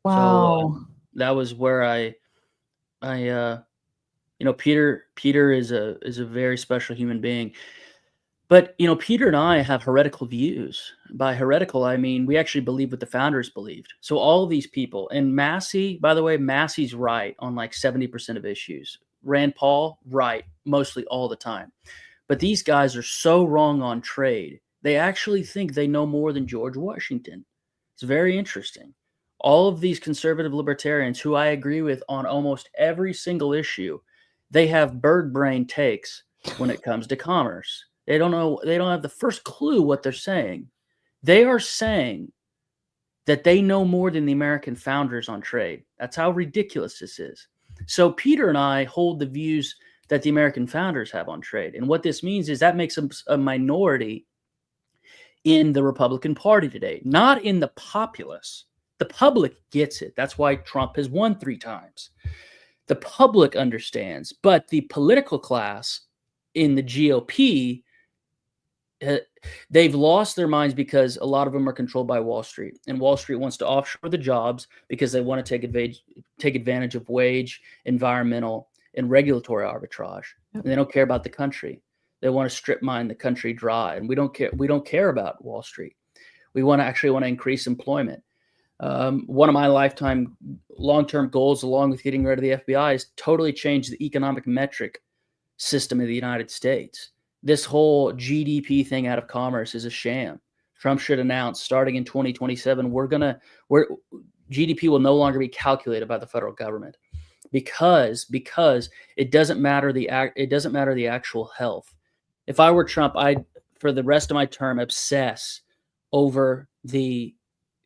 Wow. So that was where Peter is a very special human being. But, Peter and I have heretical views. By heretical, I mean we actually believe what the founders believed. So all of these people, and Massey, by the way, Massey's right on like 70% of issues. Rand Paul, right, mostly all the time. But these guys are so wrong on trade. They actually think they know more than George Washington. It's very interesting. All of these conservative libertarians who I agree with on almost every single issue, they have bird brain takes when it comes to commerce. They don't know. They don't have the first clue what they're saying. They are saying that they know more than the American founders on trade. That's how ridiculous this is. So Peter and I hold the views that the American founders have on trade. And what this means is that makes them a minority in the Republican Party today, not in the populace. The public gets it. That's why Trump has won 3 times. The public understands, but the political class in the GOP, they've lost their minds because a lot of them are controlled by Wall Street, and Wall Street wants to offshore the jobs because they want to take advantage of wage, environmental, and regulatory arbitrage. And they don't care about the country. They want to strip mine the country dry, and we don't care. We don't care about Wall Street. We want to increase employment. One of my lifetime long-term goals, along with getting rid of the FBI, is totally change the economic metric system of the United States. This whole GDP thing out of commerce is a sham. Trump should announce starting in 2027, GDP will no longer be calculated by the federal government because it doesn't matter the actual health. If I were Trump, I'd, for the rest of my term, obsess over the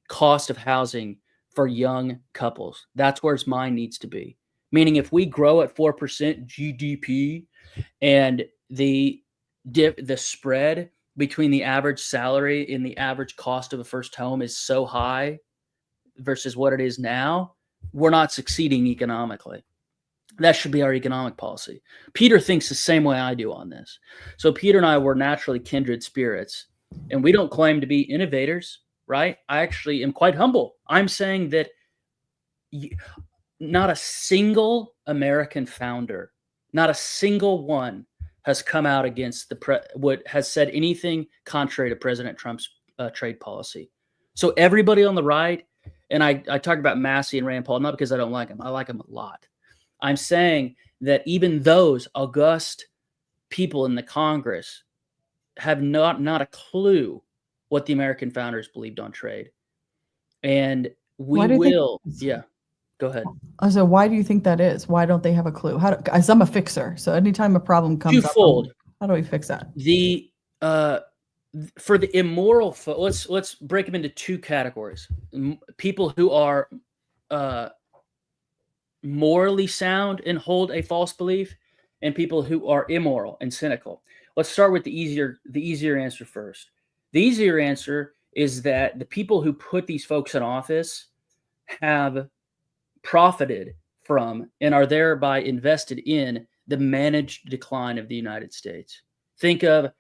cost of housing for young couples. That's where his mind needs to be. Meaning if we grow at 4% GDP and the spread between the average salary and the average cost of a first home is so high versus what it is now, we're not succeeding economically. That should be our economic policy. Peter thinks the same way I do on this. So Peter and I were naturally kindred spirits, and we don't claim to be innovators, right? I actually am quite humble. I'm saying that not a single American founder, not a single one has come out against has said anything contrary to President Trump's trade policy. So everybody on the right, and I talk about Massey and Rand Paul, not because I don't like them. I like them a lot. I'm saying that even those august people in the Congress have not a clue what the American founders believed on trade. And we will, yeah. Go ahead. So why do you think that is? Why don't they have a clue? As I'm a fixer, so anytime a problem comes up, how do we fix that? For the immoral, let's break them into 2 categories. People who are morally sound and hold a false belief, and people who are immoral and cynical. Let's start with the easier answer first. The easier answer is that the people who put these folks in office have profited from and are thereby invested in the managed decline of the United States. Think of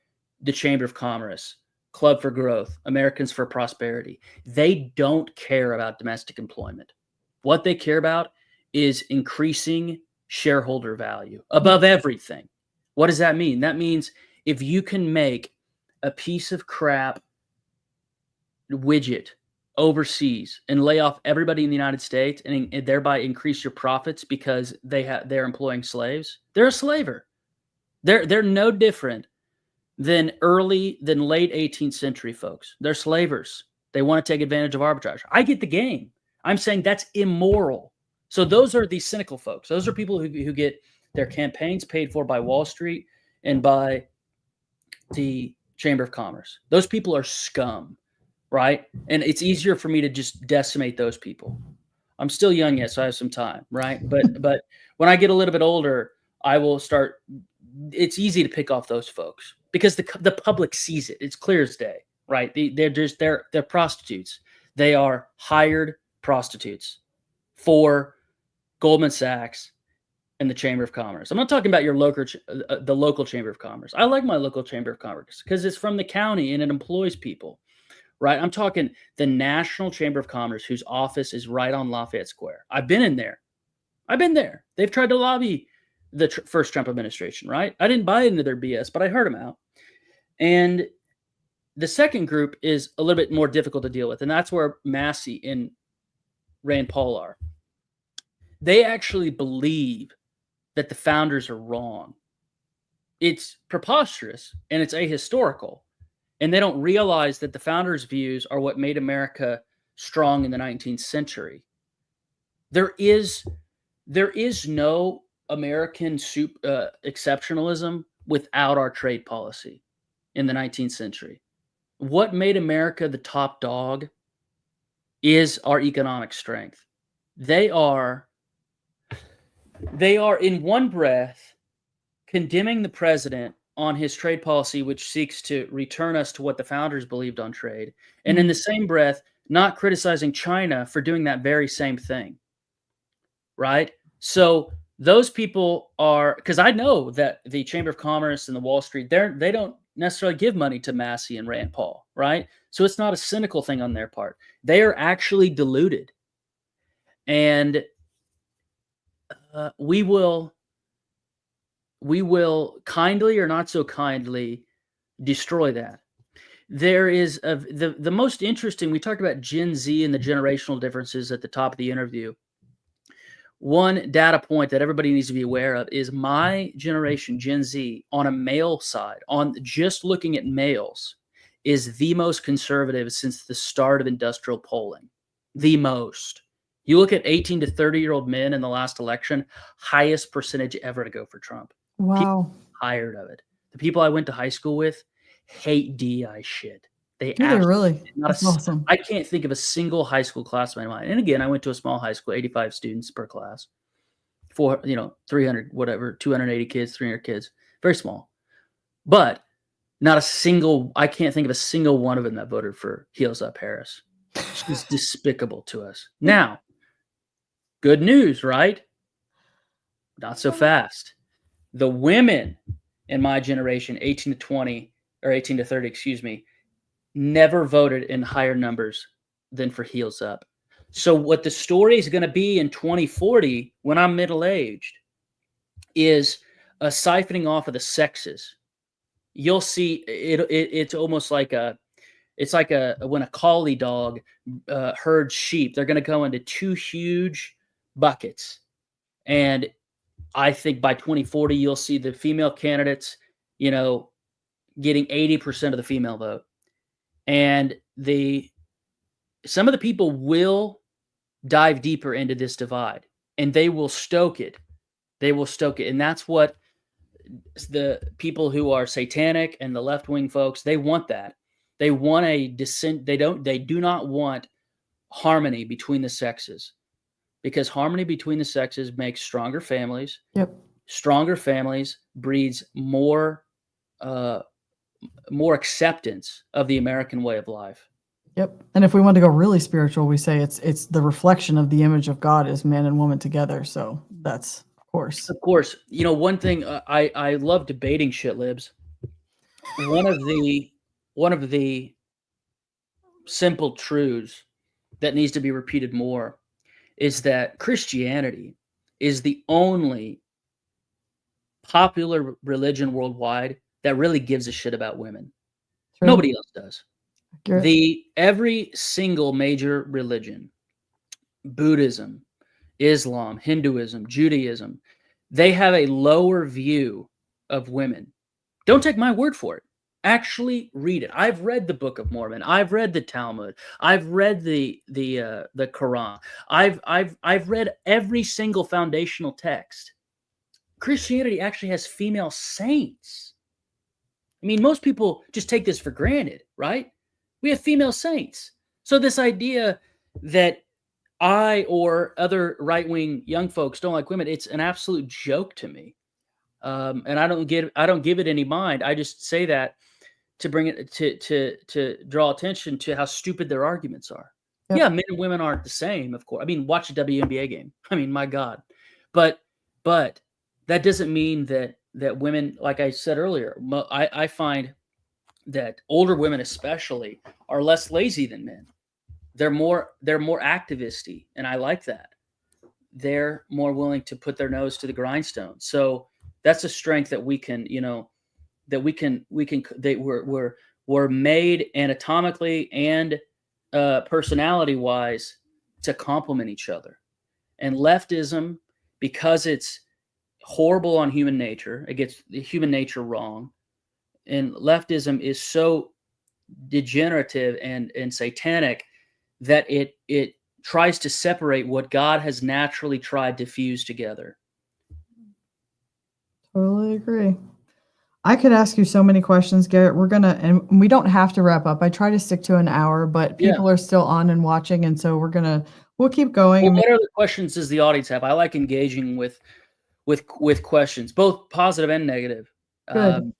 the Chamber of Commerce, Club for Growth, Americans for Prosperity. They don't care about domestic employment. What they care about is increasing shareholder value above everything. What does that mean? That means if you can make a piece of crap widget overseas and lay off everybody in the United States and thereby increase your profits because they're employing slaves, they're a slaver. They're no different than late 18th century folks. They're slavers. They want to take advantage of arbitrage. I get the game. I'm saying that's immoral. So those are the cynical folks. Those are people who get their campaigns paid for by Wall Street and by the Chamber of Commerce. Those people are scum, right? And it's easier for me to just decimate those people. I'm still young yet, so I have some time, right? But when I get a little bit older, I will start. It's easy to pick off those folks because the public sees it. It's clear as day, right? They're prostitutes. They are hired prostitutes for Goldman Sachs and the Chamber of Commerce. I'm not talking about your the local Chamber of Commerce. I like my local Chamber of Commerce because it's from the county and it employs people, right? I'm talking the National Chamber of Commerce, whose office is right on Lafayette Square. I've been in there. They've tried to lobby the first Trump administration, right? I didn't buy into their BS, but I heard them out. And the second group is a little bit more difficult to deal with, and that's where Massey and Rand Paul are. They actually believe that the founders are wrong. It's preposterous and it's ahistorical. And they don't realize that the founders' views are what made America strong in the 19th century. There is no American exceptionalism without our trade policy in the 19th century. What made America the top dog is our economic strength. They are in one breath condemning the president on his trade policy, which seeks to return us to what the founders believed on trade. And in the same breath, not criticizing China for doing that very same thing. Right? So those people are, because I know that the Chamber of Commerce and the Wall Street, they don't necessarily give money to Massey and Rand Paul, right? So it's not a cynical thing on their part. They are actually deluded. And we will kindly or not so kindly destroy that. There is the most interesting, we talked about Gen Z and the generational differences at the top of the interview. One data point that everybody needs to be aware of is my generation, Gen Z, on a male side, on just looking at males, is the most conservative since the start of industrial polling. The most. You look at 18 to 30-year-old men in the last election, highest percentage ever to go for Trump. Wow. People are tired of it. The people I went to high school with hate DEI shit. Do they really? That's awesome. I can't think of a single high school classmate of mine. And again, I went to a small high school, 85 students per class, 300, whatever, 280 kids, 300 kids, very small. But I can't think of a single one of them that voted for Heels Up Harris. She's despicable to us. Now, good news, right? Not so fast. The women in my generation, 18 to 20, or 18 to 30, excuse me, never voted in higher numbers than for Heels Up. So what the story is going to be in 2040, when I'm middle-aged, is a siphoning off of the sexes. You'll see it's almost like when a collie dog herds sheep, they're going to go into two huge buckets. And I think by 2040, you'll see the female candidates, getting 80% of the female vote. And some of the people will dive deeper into this divide, and they will stoke it. And that's what the people who are satanic and the left-wing folks, they want that. They want a dissent. They do not want harmony between the sexes. because harmony between the sexes makes stronger families. Yep. Stronger families breeds more acceptance of the American way of life. Yep. And if we want to go really spiritual, we say it's the reflection of the image of God as man and woman together. So that's of course. Of course, one thing I love debating shit libs. One of the simple truths that needs to be repeated more is that Christianity is the only popular religion worldwide that really gives a shit about women. True. Nobody else does. Garrett. Every single major religion, Buddhism, Islam, Hinduism, Judaism, they have a lower view of women. Don't take my word for it. Actually read it. I've read the Book of Mormon. I've read the Talmud. I've read the Quran. I've read every single foundational text. Christianity actually has female saints. I mean, most people just take this for granted, right? We have female saints. So this idea that I or other right-wing young folks don't like women, it's an absolute joke to me. And I don't give it any mind. I just say that to bring it to draw attention to how stupid their arguments are. Yep. Yeah, men and women aren't the same, of course. I mean, watch a WNBA game. I mean, my God. But that doesn't mean that women, like I said earlier, I find that older women especially are less lazy than men. They're more activisty, and I like that. They're more willing to put their nose to the grindstone. So that's a strength that we can, we're made anatomically and personality wise to complement each other. And leftism, because it's horrible on human nature, it gets the human nature wrong. And leftism is so degenerative and satanic that it tries to separate what God has naturally tried to fuse together. Totally agree. I could ask you so many questions, Garrett. And we don't have to wrap up. I try to stick to an hour, but people are still on and watching. And so we'll keep going. Well, what other questions does the audience have? I like engaging with questions, both positive and negative. Good.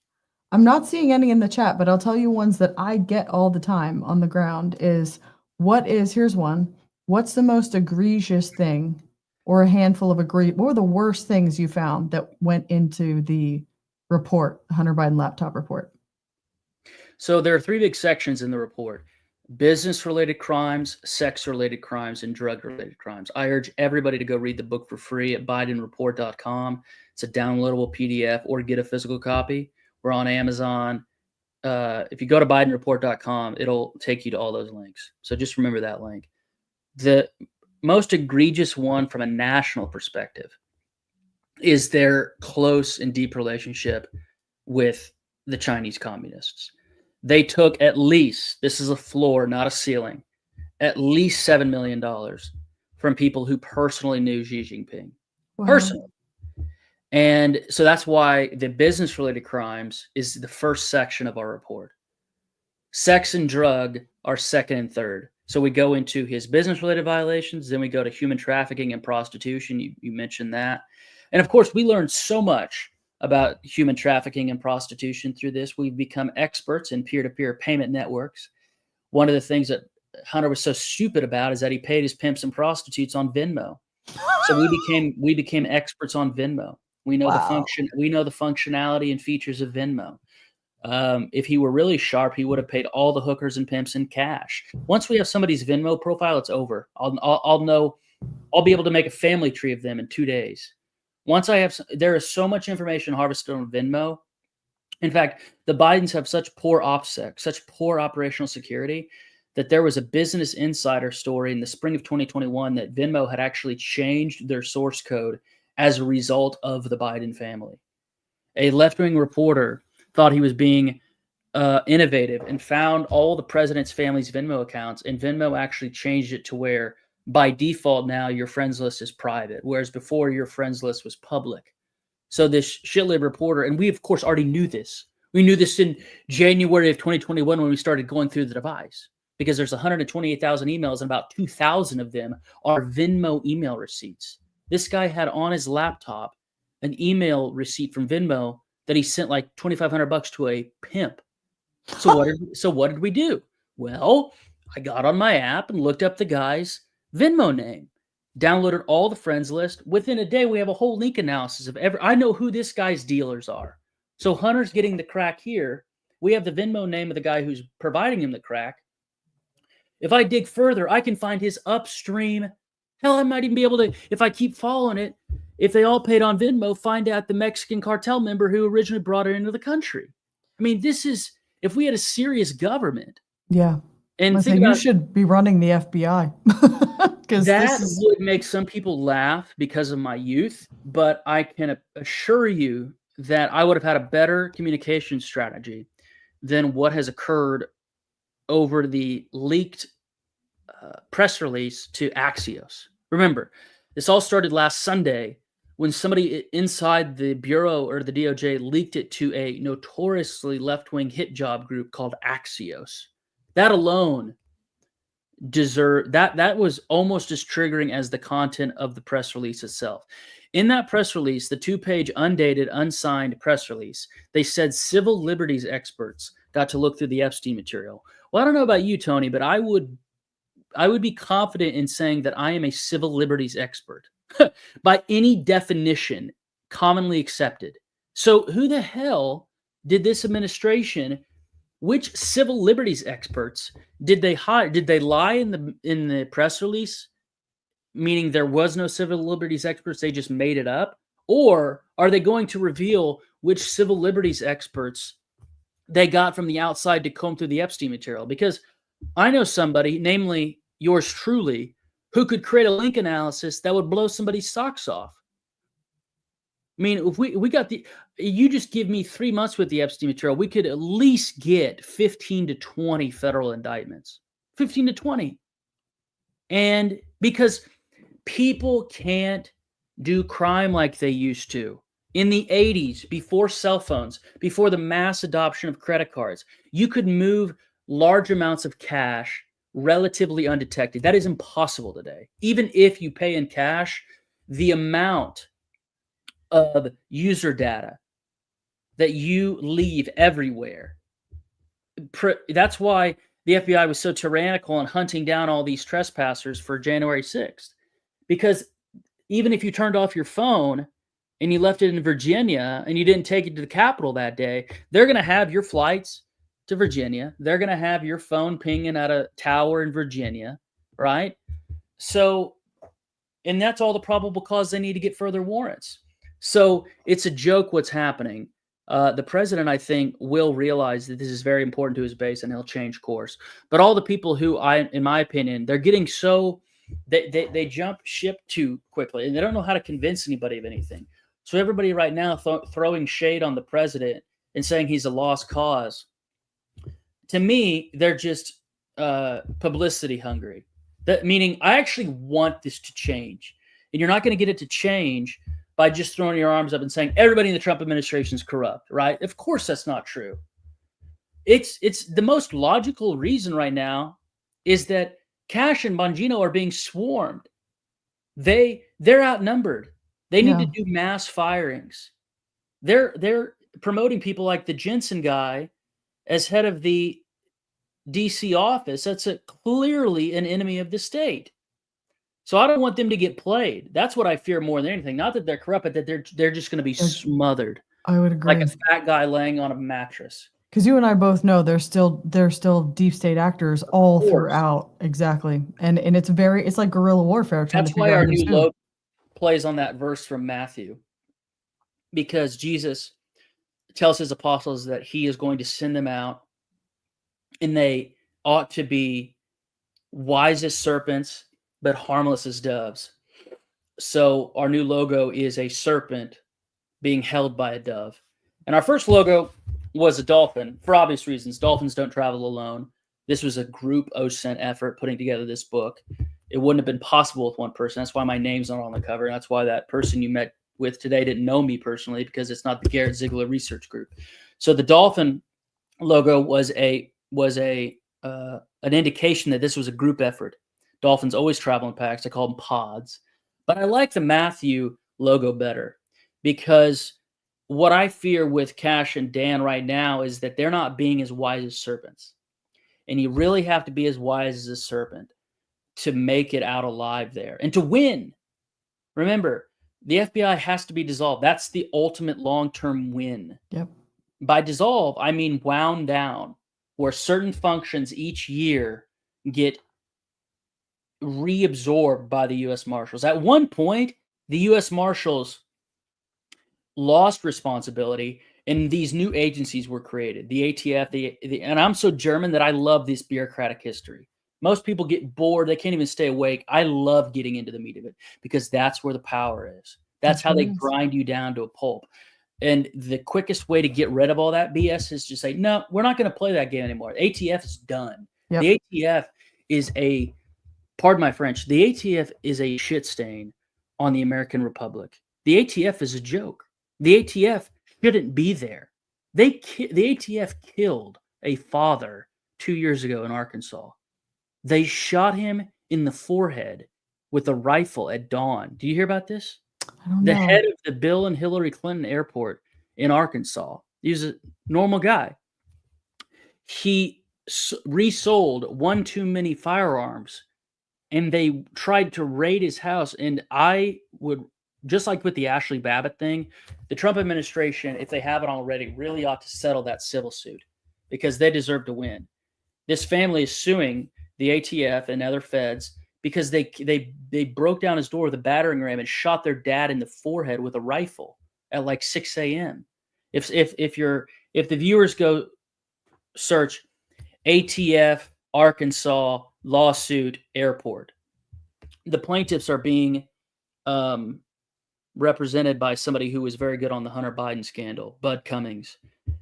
I'm not seeing any in the chat, but I'll tell you ones that I get all the time on the ground here's one. What's the most egregious thing or a handful of what were the worst things you found that went into the report, Hunter Biden laptop report? So there are 3 big sections in the report: business-related crimes, sex-related crimes, and drug-related crimes. I urge everybody to go read the book for free at bidenreport.com. It's a downloadable PDF, or get a physical copy. We're on Amazon. If you go to bidenreport.com, it'll take you to all those links. So just remember that link. The most egregious one from a national perspective is their close and deep relationship with the Chinese communists. They took at least, this is a floor, not a ceiling, at least $7 million from people who personally knew Xi Jinping. Wow. Personally. And so that's why the business-related crimes is the first section of our report. Sex and drug are second and third. So we go into his business-related violations, then we go to human trafficking and prostitution. You mentioned that. And of course, we learned so much about human trafficking and prostitution through this. We've become experts in peer-to-peer payment networks. One of the things that Hunter was so stupid about is that he paid his pimps and prostitutes on Venmo. So we became experts on Venmo. We know we know the functionality and features of Venmo. If he were really sharp, he would have paid all the hookers and pimps in cash. Once we have somebody's Venmo profile, it's over. I'll know. I'll be able to make a family tree of them in 2 days. Once there is so much information harvested on Venmo. In fact, the Bidens have such poor OPSEC, such poor operational security, that there was a Business Insider story in the spring of 2021 that Venmo had actually changed their source code as a result of the Biden family. A left-wing reporter thought he was being innovative and found all the president's family's Venmo accounts, and Venmo actually changed it to where by default now your friends list is private, whereas before your friends list was public. So this shitlib reporter, and we of course already knew this. We knew this in January of 2021 when we started going through the device, because there's 128,000 emails and about 2,000 of them are Venmo email receipts. This guy had on his laptop an email receipt from Venmo that he sent like $2,500 to a pimp. So what did we do? Well, I got on my app and looked up the guy's Venmo name, downloaded all the friends list. Within a day, we have a whole link analysis of I know who this guy's dealers are. So Hunter's getting the crack here. We have the Venmo name of the guy who's providing him the crack. If I dig further, I can find his upstream. Hell, I might even be able to, if I keep following it, if they all paid on Venmo, find out the Mexican cartel member who originally brought it into the country. I mean, this is, if we had a serious government. Yeah. And you should be running the FBI. That would make some people laugh because of my youth, but I can assure you that I would have had a better communication strategy than what has occurred over the leaked press release to Axios. Remember, this all started last Sunday when somebody inside the Bureau or the DOJ leaked it to a notoriously left-wing hit job group called Axios. That alone that was almost as triggering as the content of the press release itself. In that press release, the 2-page undated, unsigned press release, they said civil liberties experts got to look through the Epstein material. Well, I don't know about you, Tony, but I would be confident in saying that I am a civil liberties expert by any definition commonly accepted. So who the hell did this administration, which civil liberties experts did they hire? Did they lie in the press release, meaning there was no civil liberties experts, they just made it up? Or are they going to reveal which civil liberties experts they got from the outside to comb through the Epstein material? Because I know somebody, namely yours truly, who could create a link analysis that would blow somebody's socks off. I mean, if we got you just give me 3 months with the Epstein material, we could at least get 15 to 20 federal indictments. 15 to 20. And because people can't do crime like they used to. In the 80s, before cell phones, before the mass adoption of credit cards, you could move large amounts of cash relatively undetected. That is impossible today. Even if you pay in cash, the amount of user data that you leave everywhere. That's why the FBI was so tyrannical in hunting down all these trespassers for January 6th. Because even if you turned off your phone and you left it in Virginia and you didn't take it to the Capitol that day, they're going to have your flights to Virginia. They're going to have your phone pinging at a tower in Virginia, right? So, and that's all the probable cause they need to get further warrants. So it's a joke what's happening. The president, I think, will realize that this is very important to his base and he'll change course. But all the people who, in my opinion, they're getting so, they jump ship too quickly and they don't know how to convince anybody of anything. So everybody right now throwing shade on the president and saying he's a lost cause. To me, they're just publicity hungry. That meaning I actually want this to change. And you're not going to get it to change by just throwing your arms up and saying everybody in the Trump administration is corrupt, right? Of course that's not true. It's the most logical reason right now is that Cash and Bongino are being swarmed. They're outnumbered. They need to do mass firings. They're promoting people like the Jensen guy as head of the DC office. That's clearly an enemy of the state. So I don't want them to get played. That's what I fear more than anything. Not that they're corrupt, but that they're just going to be smothered. I would agree. Like a fat guy laying on a mattress. Because you and I both know they're still deep state actors all throughout. Exactly. And it's like guerrilla warfare. That's why our new logo plays on that verse from Matthew. Because Jesus tells his apostles that he is going to send them out and they ought to be wise as serpents, but harmless as doves. So our new logo is a serpent being held by a dove. And our first logo was a dolphin for obvious reasons. Dolphins don't travel alone. This was a group OSCENT effort putting together this book. It wouldn't have been possible with one person. That's why my name's not on the cover. And that's why that person you met with today didn't know me personally, because it's not the Garrett Ziegler Research Group. So the dolphin logo was a an indication that this was a group effort. Dolphins always travel in packs. They call them pods. But I like the Matthew logo better because what I fear with Cash and Dan right now is that they're not being as wise as serpents. And you really have to be as wise as a serpent to make it out alive there and to win. Remember, the FBI has to be dissolved. That's the ultimate long-term win. Yep. By dissolve, I mean wound down, where certain functions each year get reabsorbed by the U.S. Marshals. At one point, the U.S. Marshals lost responsibility, and these new agencies were created. The ATF, and I'm so German that I love this bureaucratic history. Most people get bored. They can't even stay awake. I love getting into the meat of it because that's where the power is. That's how they grind you down to a pulp. And the quickest way to get rid of all that BS is just say, no, we're not going to play that game anymore. The ATF is done. Yep. The ATF is pardon my French, the ATF is a shit stain on the American Republic. The ATF is a joke. The ATF shouldn't be there. The ATF killed a father 2 years ago in Arkansas. They shot him in the forehead with a rifle at dawn. Do you hear about this? I don't The know. head of the Bill and Hillary Clinton airport in Arkansas. He was a normal guy. He resold one too many firearms, and they tried to raid his house. And I would, just like with the Ashley Babbitt thing, the Trump administration, if they haven't already, really ought to settle that civil suit because they deserve to win. This family is suing the ATF and other feds because they broke down his door with a battering ram and shot their dad in the forehead with a rifle at like 6 a.m. If the viewers go search ATF Arkansas lawsuit airport, the plaintiffs are being represented by somebody who was very good on the Hunter Biden scandal, Bud Cummings.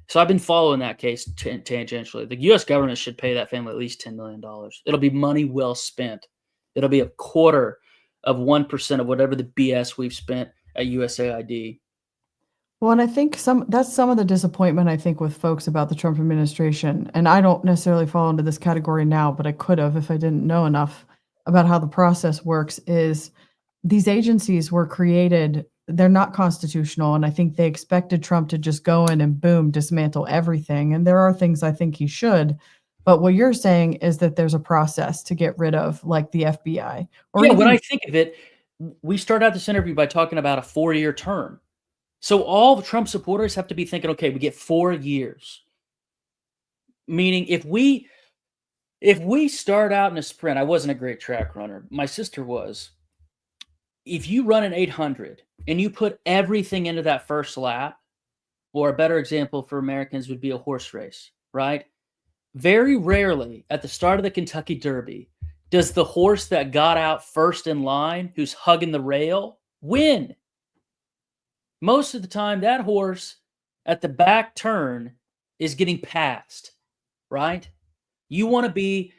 So I've been following that case tangentially. The U.S. government should pay that family at least $10 million. It'll be money well spent. It'll be 1/4% of whatever the BS we've spent at USAID. Well, and I think that's some of the disappointment, I think, with folks about the Trump administration. And I don't necessarily fall into this category now, but I could have if I didn't know enough about how the process works, is these agencies were created. They're not constitutional. And I think they expected Trump to just go in and boom, dismantle everything. And there are things I think he should. But what you're saying is that there's a process to get rid of, like the FBI. Or yeah, even, when I think of it, we start out this interview by talking about a 4-year term. So all the Trump supporters have to be thinking, okay, we get 4 years. Meaning if we start out in a sprint, I wasn't a great track runner. My sister was. If you run an 800 and you put everything into that first lap, or a better example for Americans would be a horse race, right? Very rarely at the start of the Kentucky Derby does the horse that got out first in line, who's hugging the rail, win. Most of the time, that horse at the back turn is getting passed, right? You want to be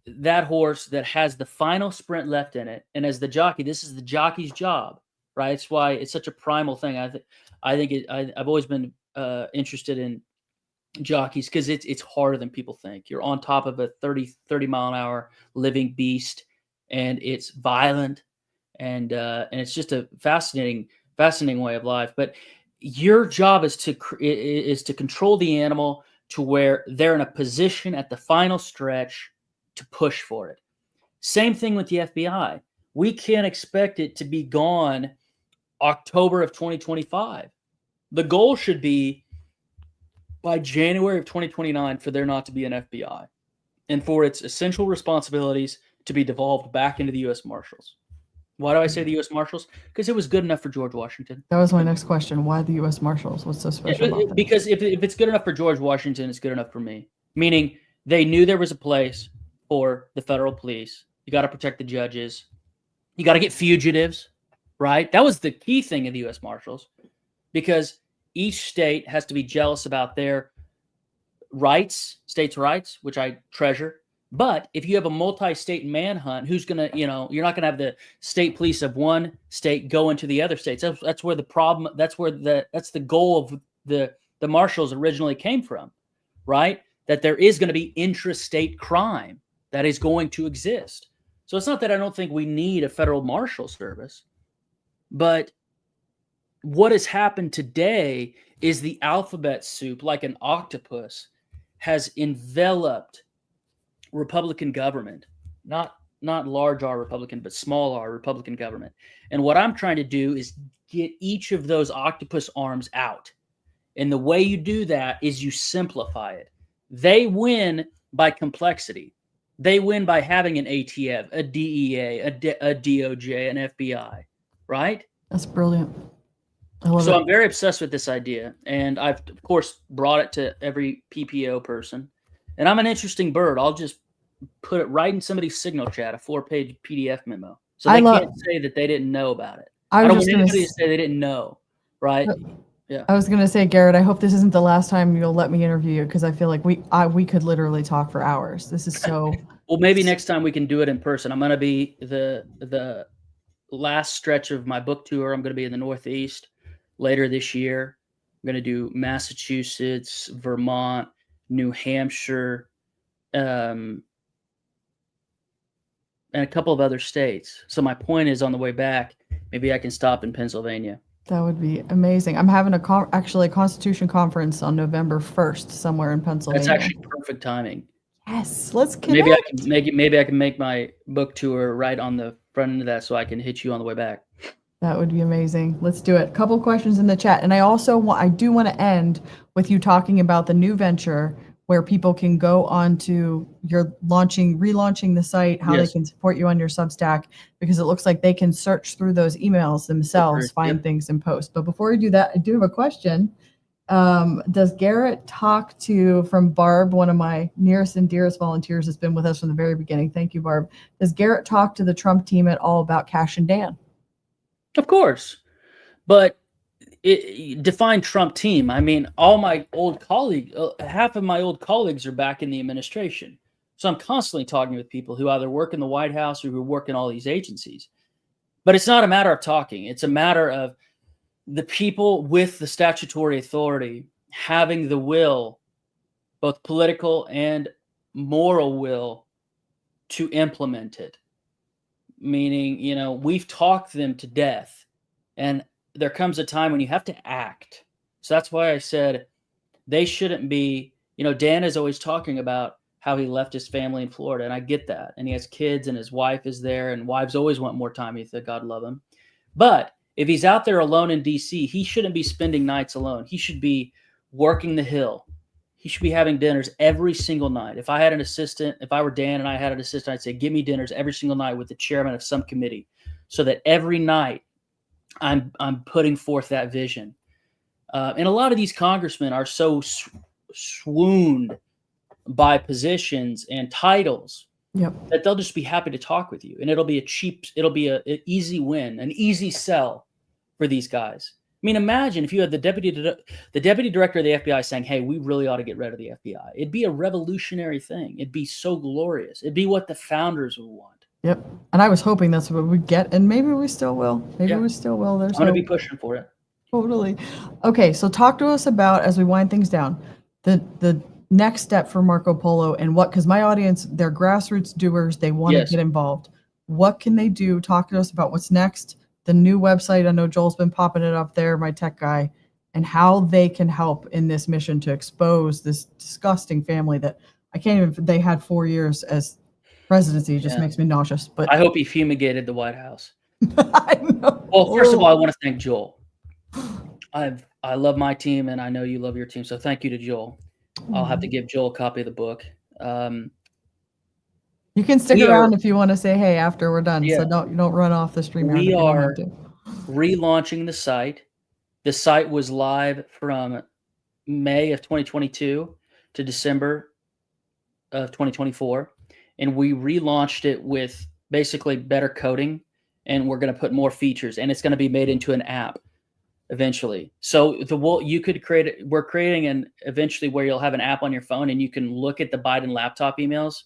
that horse that has the final sprint left in it. And as the jockey, this is the jockey's job, right? It's why it's such a primal thing. I've always been interested in jockeys because it's harder than people think. You're on top of a 30 mile an hour living beast, and it's violent, and it's just a fascinating way of life. But your job is to control the animal to where they're in a position at the final stretch to push for it. Same thing with the FBI. We can't expect it to be gone October of 2025. The goal should be by January of 2029 for there not to be an FBI and for its essential responsibilities to be devolved back into the U.S. Marshals. Why do I say the U.S. Marshals? Because it was good enough for George Washington. that was my next question. Why the U.S. Marshals? What's so special about that? Because if it's good enough for George Washington, it's good enough for me. Meaning they knew there was a place for the federal police. You got to protect the judges. You got to get fugitives, right? That was the key thing of the U.S. Marshals, because each state has to be jealous about their rights, states' rights, which I treasure. But if you have a multi-state manhunt, who's going to, you're not going to have the state police of one state go into the other states. That's where the problem, that's the goal of the Marshals originally came from, right? that there is going to be intrastate crime that is going to exist. So it's not that I don't think we need a federal marshal service, but what has happened today is the alphabet soup, like an octopus, has enveloped Republican government, not large R Republican, but small R Republican government. And what I'm trying to do is get each of those octopus arms out. And the way you do that is you simplify it. They win by complexity. They win by having an ATF, a DEA, a DOJ, an FBI, right? That's brilliant. I love So it. I'm very obsessed with this idea. And I've, of course, brought it to every PPO person. And I'm an interesting bird. I'll just put it right in somebody's signal chat, a 4-page PDF memo. So they can't say that they didn't know about it. I don't want anybody to say they didn't know, right? Yeah. I was going to say, Garrett, I hope this isn't the last time you'll let me interview you, because I feel like we could literally talk for hours. This is so... Well, maybe next time we can do it in person. I'm going to be the last stretch of my book tour. I'm going to be in the Northeast later this year. I'm going to do Massachusetts, Vermont, New Hampshire, and a couple of other states. So my point is, on the way back, maybe I can stop in Pennsylvania. That would be amazing. I'm having actually a Constitution conference on November 1st somewhere in Pennsylvania. That's actually perfect timing. Yes, let's connect. Maybe I can make my book tour right on the front end of that, so I can hit you on the way back. That would be amazing. Let's do it. Couple questions in the chat, and I do want to end with you talking about the new venture where people can go on to your relaunching the site, how they can support you on your Substack, because it looks like they can search through those emails themselves, find things and post. But before we do that, I do have a question. Does Garrett talk to, from Barb, one of my nearest and dearest volunteers has been with us from the very beginning. Thank you, Barb. Does Garrett talk to the Trump team at all about Cash and Dan? Of course. But define Trump team. I mean, all my old colleagues, half of my old colleagues are back in the administration. So I'm constantly talking with people who either work in the White House or who work in all these agencies. But it's not a matter of talking. It's a matter of the people with the statutory authority having the will, both political and moral will, to implement it. Meaning, we've talked them to death, and there comes a time when you have to act. So that's why I said they shouldn't be, Dan is always talking about how he left his family in Florida, and I get that. And he has kids, and his wife is there, and wives always want more time. He said, God love him. But if he's out there alone in D.C., he shouldn't be spending nights alone. He should be working the Hill. He should be having dinners every single night. If I had an assistant, if I were Dan and I had an assistant, I'd say, give me dinners every single night with the chairman of some committee, so that every night I'm putting forth that vision. And a lot of these congressmen are so swooned by positions and titles that they'll just be happy to talk with you. And it'll be an easy win, an easy sell for these guys. I mean, imagine if you had the deputy director of the FBI saying, hey, we really ought to get rid of the FBI. It'd be a revolutionary thing. It'd be so glorious. It'd be what the founders would want. Yep. And I was hoping that's what we'd get, and maybe we still will. We still will. I'm going to be pushing for it. Totally. Okay, so talk to us about, as we wind things down, the next step for Marco Polo, and because my audience, they're grassroots doers. They want to get involved. What can they do? Talk to us about what's next, the new website. I know Joel's been popping it up there, my tech guy, and how they can help in this mission to expose this disgusting family that they had 4 years as presidency. It just makes me nauseous. But I hope he fumigated the White House. I know. Well, first of all, I want to thank Joel. I love my team, and I know you love your team. So thank you to Joel. I'll have to give Joel a copy of the book. You can stick around if you want to say hey after we're done. Yeah. So don't run off the stream. We are relaunching the site. The site was live from May of 2022 to December of 2024. And we relaunched it with basically better coding, and we're going to put more features, and it's going to be made into an app eventually. So you could create it. We're creating an eventually where you'll have an app on your phone, and you can look at the Biden laptop emails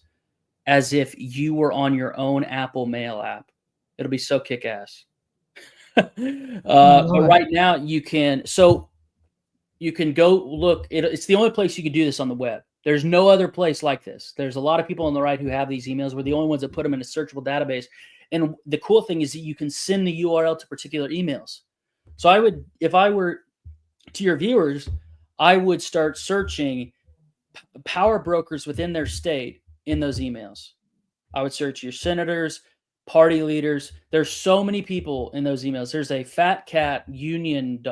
as if you were on your own Apple Mail app. It'll be so kick-ass. But right now you can go look. It's the only place you can do this on the web. There's no other place like this. There's a lot of people on the right who have these emails. We're the only ones that put them in a searchable database. And the cool thing is that you can send the URL to particular emails. So I would, if I were to your viewers, I would start searching power brokers within their state in those emails. I would search your senators, party leaders. There's so many people in those emails. There's a fat cat union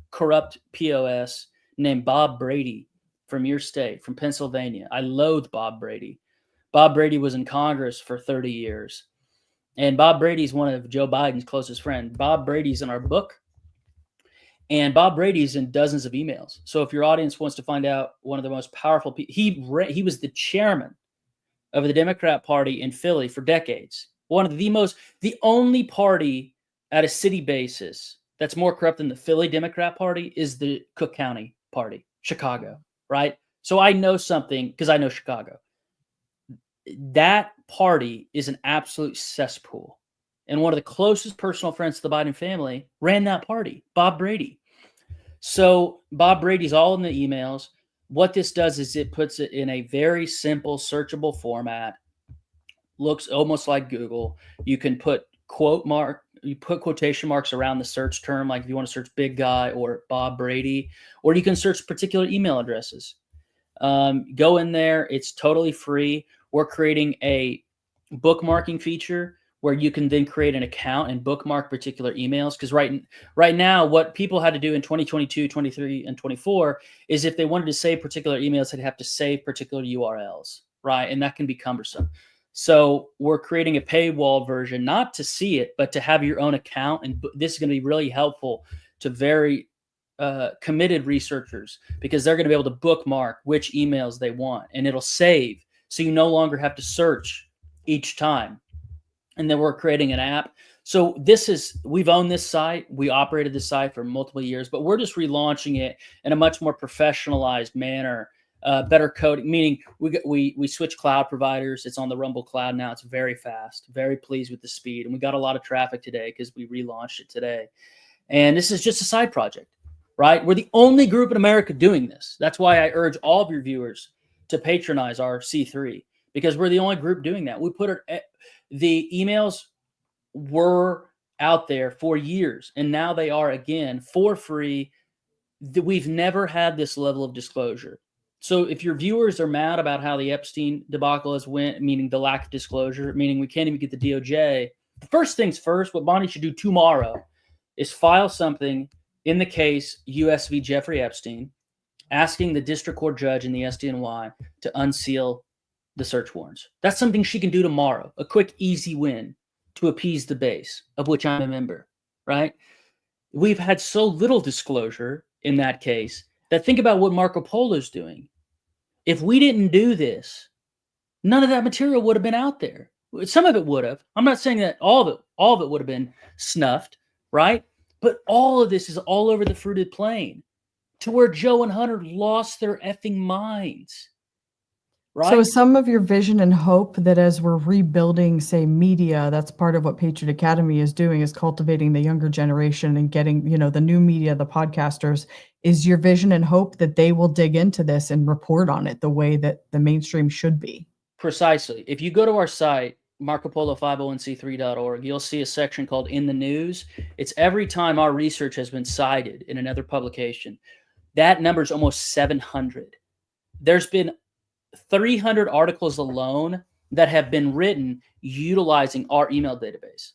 corrupt POS named Bob Brady from your state, from Pennsylvania. I loathe Bob Brady. Bob Brady was in Congress for 30 years. And Bob Brady's one of Joe Biden's closest friends. Bob Brady's in our book. And Bob Brady's in dozens of emails. So if your audience wants to find out one of the most powerful people, he was the chairman of the Democrat Party in Philly for decades. One of the only party at a city basis that's more corrupt than the Philly Democrat Party is the Cook County Party, Chicago, right? So I know something because I know Chicago. That party is an absolute cesspool. And one of the closest personal friends to the Biden family ran that party, Bob Brady. So Bob Brady's all in the emails. What this does is it puts it in a very simple, searchable format. Looks almost like Google. You can put quotation marks around the search term, like if you want to search big guy or Bob Brady, or you can search particular email addresses. Go in there. It's totally free. We're creating a bookmarking feature where you can then create an account and bookmark particular emails. Because right now, what people had to do in 2022, 23, and 24 is if they wanted to save particular emails, they'd have to save particular URLs, right? And that can be cumbersome. So we're creating a paywall version, not to see it, but to have your own account. And this is going to be really helpful to very committed researchers, because they're going to be able to bookmark which emails they want, and it'll save. So you no longer have to search each time. And then we're creating an app. So we've owned this site. We operated this site for multiple years, but we're just relaunching it in a much more professionalized manner, better coding, meaning we switch cloud providers. It's on the Rumble cloud now. It's very fast, very pleased with the speed. And we got a lot of traffic today because we relaunched it today. And this is just a side project, right? We're the only group in America doing this. That's why I urge all of your viewers to patronize our C3, because we're the only group doing that. We put the emails were out there for years, and now they are again for free. We've never had this level of disclosure. So if your viewers are mad about how the Epstein debacle has went, meaning the lack of disclosure, meaning we can't even get the DOJ, first things first, what Bonnie should do tomorrow is file something in the case US v. Jeffrey Epstein, asking the district court judge in the SDNY to unseal the search warrants. That's something she can do tomorrow. A quick, easy win to appease the base, of which I'm a member, right? We've had so little disclosure in that case that think about what Marco Polo's doing. If we didn't do this, none of that material would have been out there. Some of it would have. I'm not saying that all of it would have been snuffed, right? But all of this is all over the fruited plain, to where Joe and Hunter lost their effing minds. Right? So some of your vision and hope that as we're rebuilding, say, media, that's part of what Patriot Academy is doing, is cultivating the younger generation and getting, the new media, the podcasters, is your vision and hope that they will dig into this and report on it the way that the mainstream should be. Precisely. If you go to our site, marcopolo501c3.org, you'll see a section called In the News. It's every time our research has been cited in another publication. That number is almost 700. There's been 300 articles alone that have been written utilizing our email database.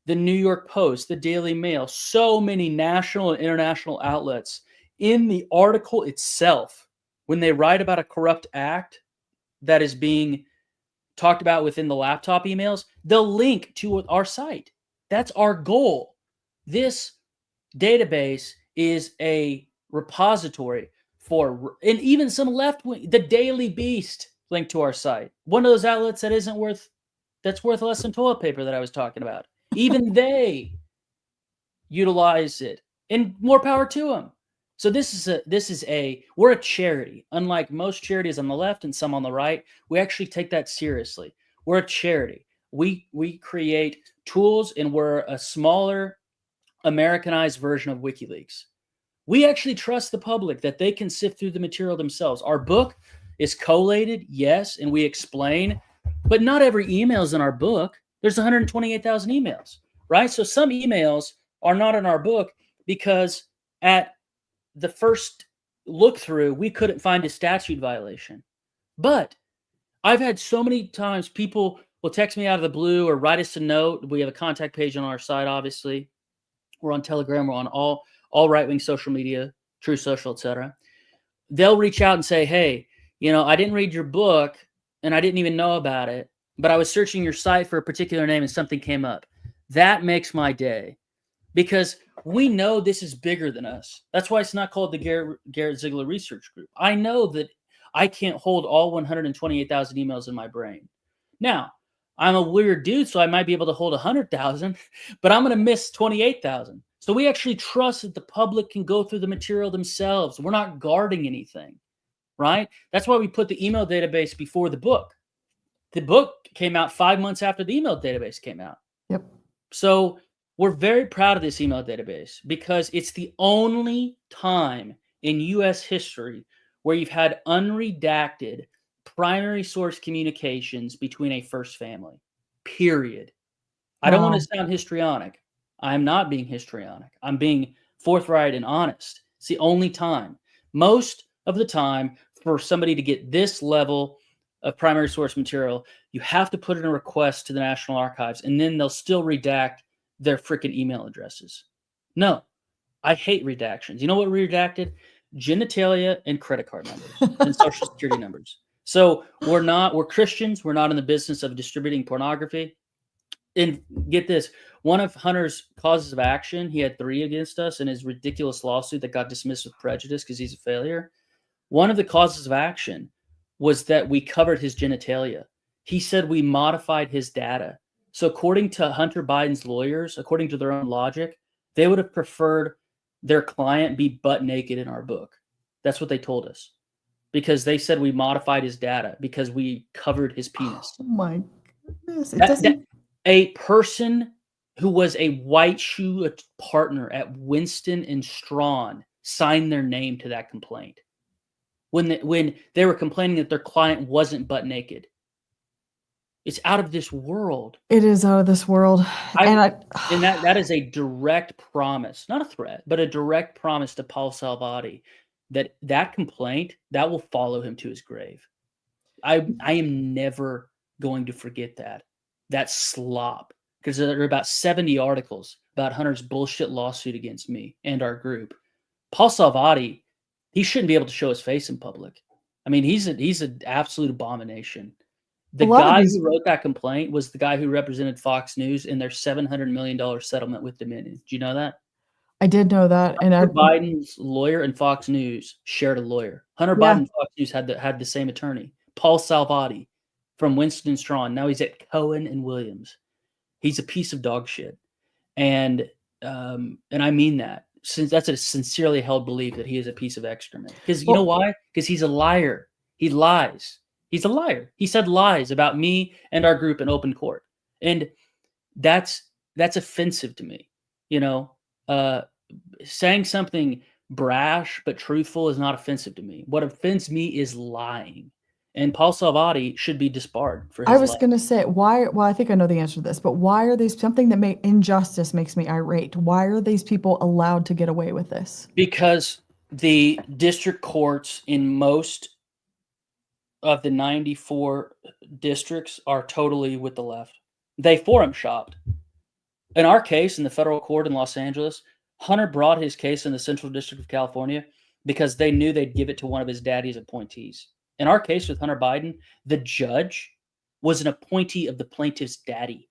The New York Post, the Daily Mail, so many national and international outlets in the article itself, when they write about a corrupt act that is being talked about within the laptop emails, they'll link to our site. That's our goal. This database is a repository for, and even some left wing, the Daily Beast linked to our site. One of those outlets that's worth less than toilet paper that I was talking about. Even they utilize it, and more power to them. So we're a charity. Unlike most charities on the left and some on the right, we actually take that seriously. We're a charity. We create tools, and we're a smaller, Americanized version of WikiLeaks. We actually trust the public that they can sift through the material themselves. Our book is collated, yes, and we explain, but not every email is in our book. There's 128,000 emails, right? So some emails are not in our book because at the first look through, we couldn't find a statute violation. But I've had so many times people will text me out of the blue or write us a note. We have a contact page on our site, obviously. We're on Telegram. We're on all right-wing social media, True Social, etc. They'll reach out and say, hey, I didn't read your book and I didn't even know about it, but I was searching your site for a particular name and something came up. That makes my day because we know this is bigger than us. That's why it's not called the Garrett Ziegler Research Group. I know that I can't hold all 128,000 emails in my brain. Now, I'm a weird dude, so I might be able to hold 100,000, but I'm going to miss 28,000. So we actually trust that the public can go through the material themselves. We're not guarding anything, right? That's why we put the email database before the book. The book came out 5 months after the email database came out. Yep. So we're very proud of this email database because it's the only time in U.S. history where you've had unredacted primary source communications between a first family, period. I don't want to sound histrionic. I'm not being histrionic. I'm being forthright and honest. It's the only time. Most of the time, for somebody to get this level of primary source material, you have to put in a request to the National Archives, and then they'll still redact their freaking email addresses. No, I hate redactions. You know what we redacted? Genitalia and credit card numbers and social security numbers. So we're Christians. We're not in the business of distributing pornography. And get this, one of Hunter's causes of action, he had 3 against us in his ridiculous lawsuit that got dismissed with prejudice because he's a failure. One of the causes of action was that we covered his genitalia. He said we modified his data. So according to Hunter Biden's lawyers, according to their own logic, they would have preferred their client be butt naked in our book. That's what they told us. Because they said we modified his data because we covered his penis. Oh my goodness. A person who was a white shoe partner at Winston and Strawn signed their name to that complaint when they were complaining that their client wasn't butt naked. It's out of this world. It is out of this world. And that is a direct promise, not a threat, but a direct promise to Paul Salvati that complaint, that will follow him to his grave. I am never going to forget that slop, because there are about 70 articles about Hunter's bullshit lawsuit against me and our group. Paul Salvati, he shouldn't be able to show his face in public. I mean, he's an absolute abomination. The guy who wrote that complaint was the guy who represented Fox News in their $700 million settlement with Dominion. Do you know that? I did know that. Hunter Biden's lawyer and Fox News shared a lawyer. Hunter Biden and Fox News had the same attorney, Paul Salvati from Winston Strawn. Now he's at Cohen and Williams. He's a piece of dog shit, and I mean that. Since that's a sincerely held belief that he is a piece of excrement. Because you know why? Because he's a liar. He lies. He's a liar. He said lies about me and our group in open court, and that's offensive to me. Saying something brash but truthful is not offensive to me. What offends me is lying. And Paul Salvati should be disbarred for his I was going to say, why? Well, I think I know the answer to this, but why are these something that injustice makes me irate? Why are these people allowed to get away with this? Because the district courts in most of the 94 districts are totally with the left. They forum shopped. In our case, in the federal court in Los Angeles, Hunter brought his case in the Central District of California because they knew they'd give it to one of his daddy's appointees. In our case with Hunter Biden, the judge was an appointee of the plaintiff's daddy.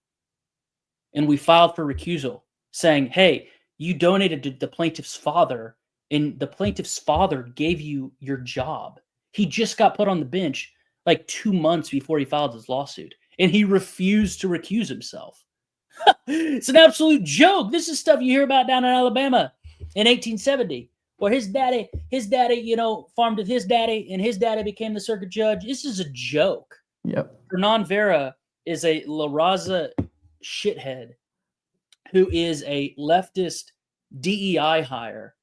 And we filed for recusal saying, hey, you donated to the plaintiff's father, and the plaintiff's father gave you your job. He just got put on the bench like 2 months before he filed his lawsuit, and he refused to recuse himself. It's an absolute joke. This is stuff you hear about down in Alabama in 1870. Where his daddy, farmed with his daddy, and his daddy became the circuit judge. This is a joke. Yep. Hernan Vera is a La Raza shithead who is a leftist DEI hire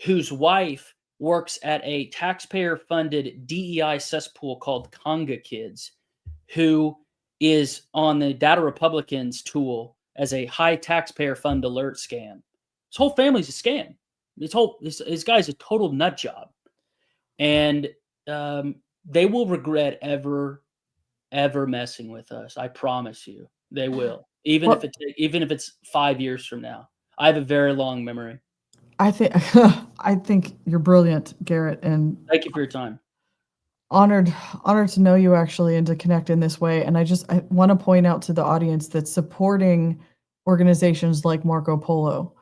whose wife works at a taxpayer-funded DEI cesspool called Conga Kids, who is on the Data Republicans tool as a high taxpayer fund alert scam. His whole family's a scam. This guy's a total nut job, and they will regret ever messing with us. I promise you, they will. Even if it's 5 years from now. I have a very long memory. I think you're brilliant, Garrett, and Thank you for your time. honored to know you actually and to connect in this way. And I want to point out to the audience that supporting organizations like Marco Polo,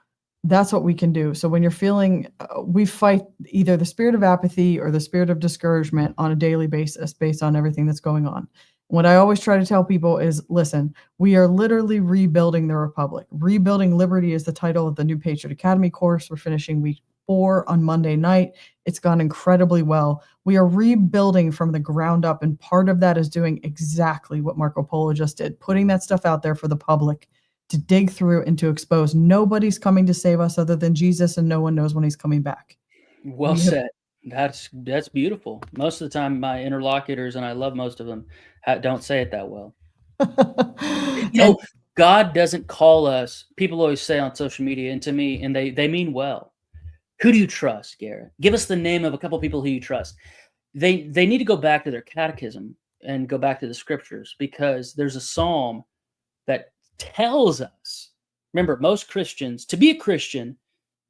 that's what we can do. So when you're feeling, we fight either the spirit of apathy or the spirit of discouragement on a daily basis based on everything that's going on. What I always try to tell people is, listen, we are literally rebuilding the Republic. Rebuilding Liberty is the title of the new Patriot Academy course. We're finishing week 4 on Monday night. It's gone incredibly well. We are rebuilding from the ground up, and part of that is doing exactly what Marco Polo just did, putting that stuff out there for the public to dig through and to expose. Nobody's coming to save us other than Jesus, and no one knows when he's coming back. Well said. That's beautiful. Most of the time, my interlocutors, and I love most of them, don't say it that well. God doesn't call us. People always say on social media, and to me, and they mean well. Who do you trust, Garrett? Give us the name of a couple people who you trust. They need to go back to their catechism and go back to the scriptures, because there's a psalm that tells us. Remember, most Christians, to be a Christian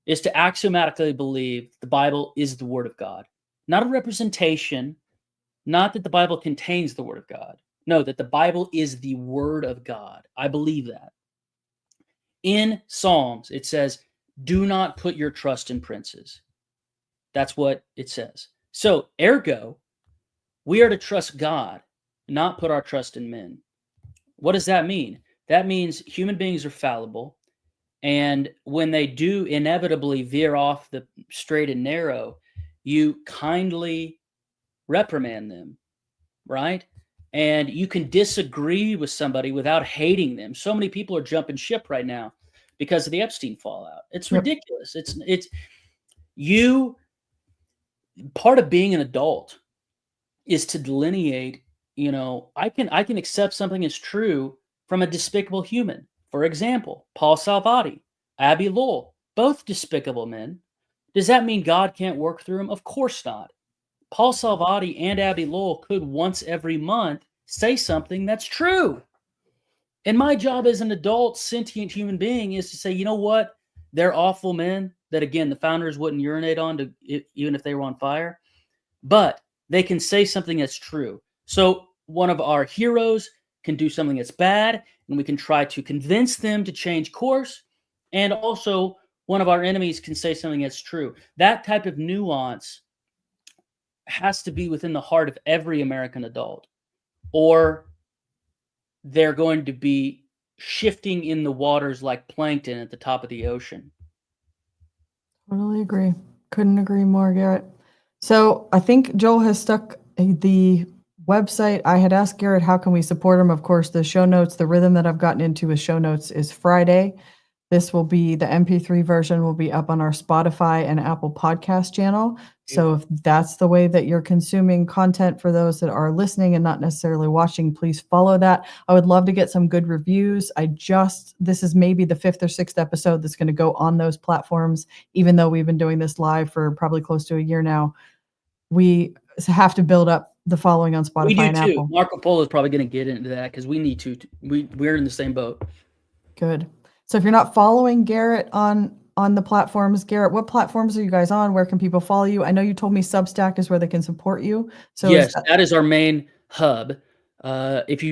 is to axiomatically believe the Bible is the Word of God. Not a representation, not that the Bible contains the Word of God. No, that the Bible is the Word of God. I believe that. In Psalms, it says, do not put your trust in princes. That's what it says. So, ergo, we are to trust God, not put our trust in men. What does that mean? That means human beings are fallible. And when they do inevitably veer off the straight and narrow, you kindly reprimand them, right? And you can disagree with somebody without hating them. So many people are jumping ship right now because of the Epstein fallout. It's ridiculous. It's part of being an adult is to delineate, I can accept something as true from a despicable human. For example, Paul Salvati, Abby Lowell, both despicable men. Does that mean God can't work through them? Of course not. Paul Salvati and Abby Lowell could once every month say something that's true. And my job as an adult, sentient human being is to say, you know what? They're awful men that, again, the founders wouldn't urinate on, even if they were on fire. But they can say something that's true. So one of our heroes can do something that's bad, and we can try to convince them to change course. And also, one of our enemies can say something that's true. That type of nuance has to be within the heart of every American adult, or they're going to be shifting in the waters like plankton at the top of the ocean. Totally agree. Couldn't agree more, Garrett. So I think Joel has stuck the website. I had asked Garrett, how can we support him? Of course, the show notes, the rhythm that I've gotten into with show notes is Friday. This will be the MP3 version will be up on our Spotify and Apple podcast channel. So if that's the way that you're consuming content for those that are listening and not necessarily watching, please follow that. I would love to get some good reviews. This is maybe the 5th or 6th episode that's going to go on those platforms, even though we've been doing this live for probably close to a year now. We have to build up the following on Spotify and We do too. Apple. Marco Polo is probably going to get into that because we need to. We're in the same boat. Good. So if you're not following Garrett on the platforms, Garrett, what platforms are you guys on? Where can people follow you? I know you told me Substack is where they can support you. So yes, that is our main hub. If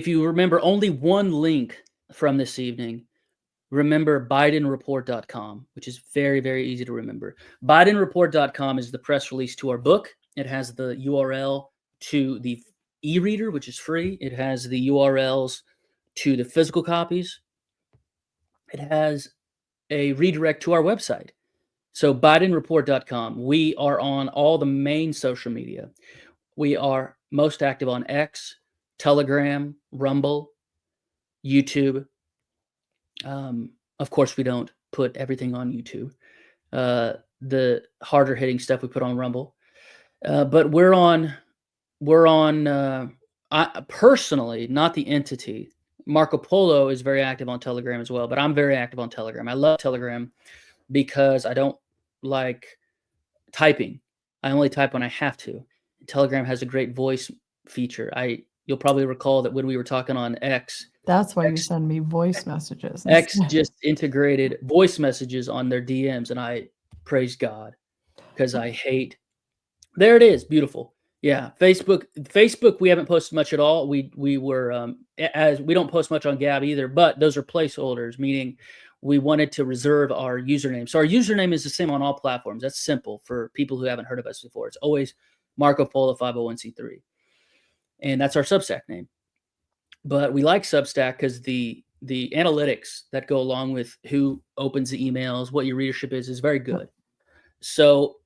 you remember only one link from this evening, remember BidenReport.com, which is very, very easy to remember. BidenReport.com is the press release to our book. It has the URL to the e-reader, which is free. It has the URLs to the physical copies. It has a redirect to our website. So BidenReport.com. We are on all the main social media. We are most active on X, Telegram, Rumble, YouTube. Of course, we don't put everything on YouTube. the harder hitting stuff we put on Rumble. But we're on. I personally, not the entity. Marco Polo is very active on Telegram as well, but I'm very active on Telegram. I love Telegram because I don't like typing. I only type when I have to. Telegram has a great voice feature. You'll probably recall that when we were talking on X, That's why you send me voice messages. X just integrated voice messages on their DMs, and I praise God because I hate. There it is, beautiful. Yeah, Facebook. We haven't posted much at all. We were as we don't post much on Gab either, but those are placeholders, meaning we wanted to reserve our username. So our username is the same on all platforms. That's simple for people who haven't heard of us before. It's always Marco Polo 501c3, and that's our Substack name. But we like Substack because the analytics that go along with who opens the emails, what your readership is very good. So,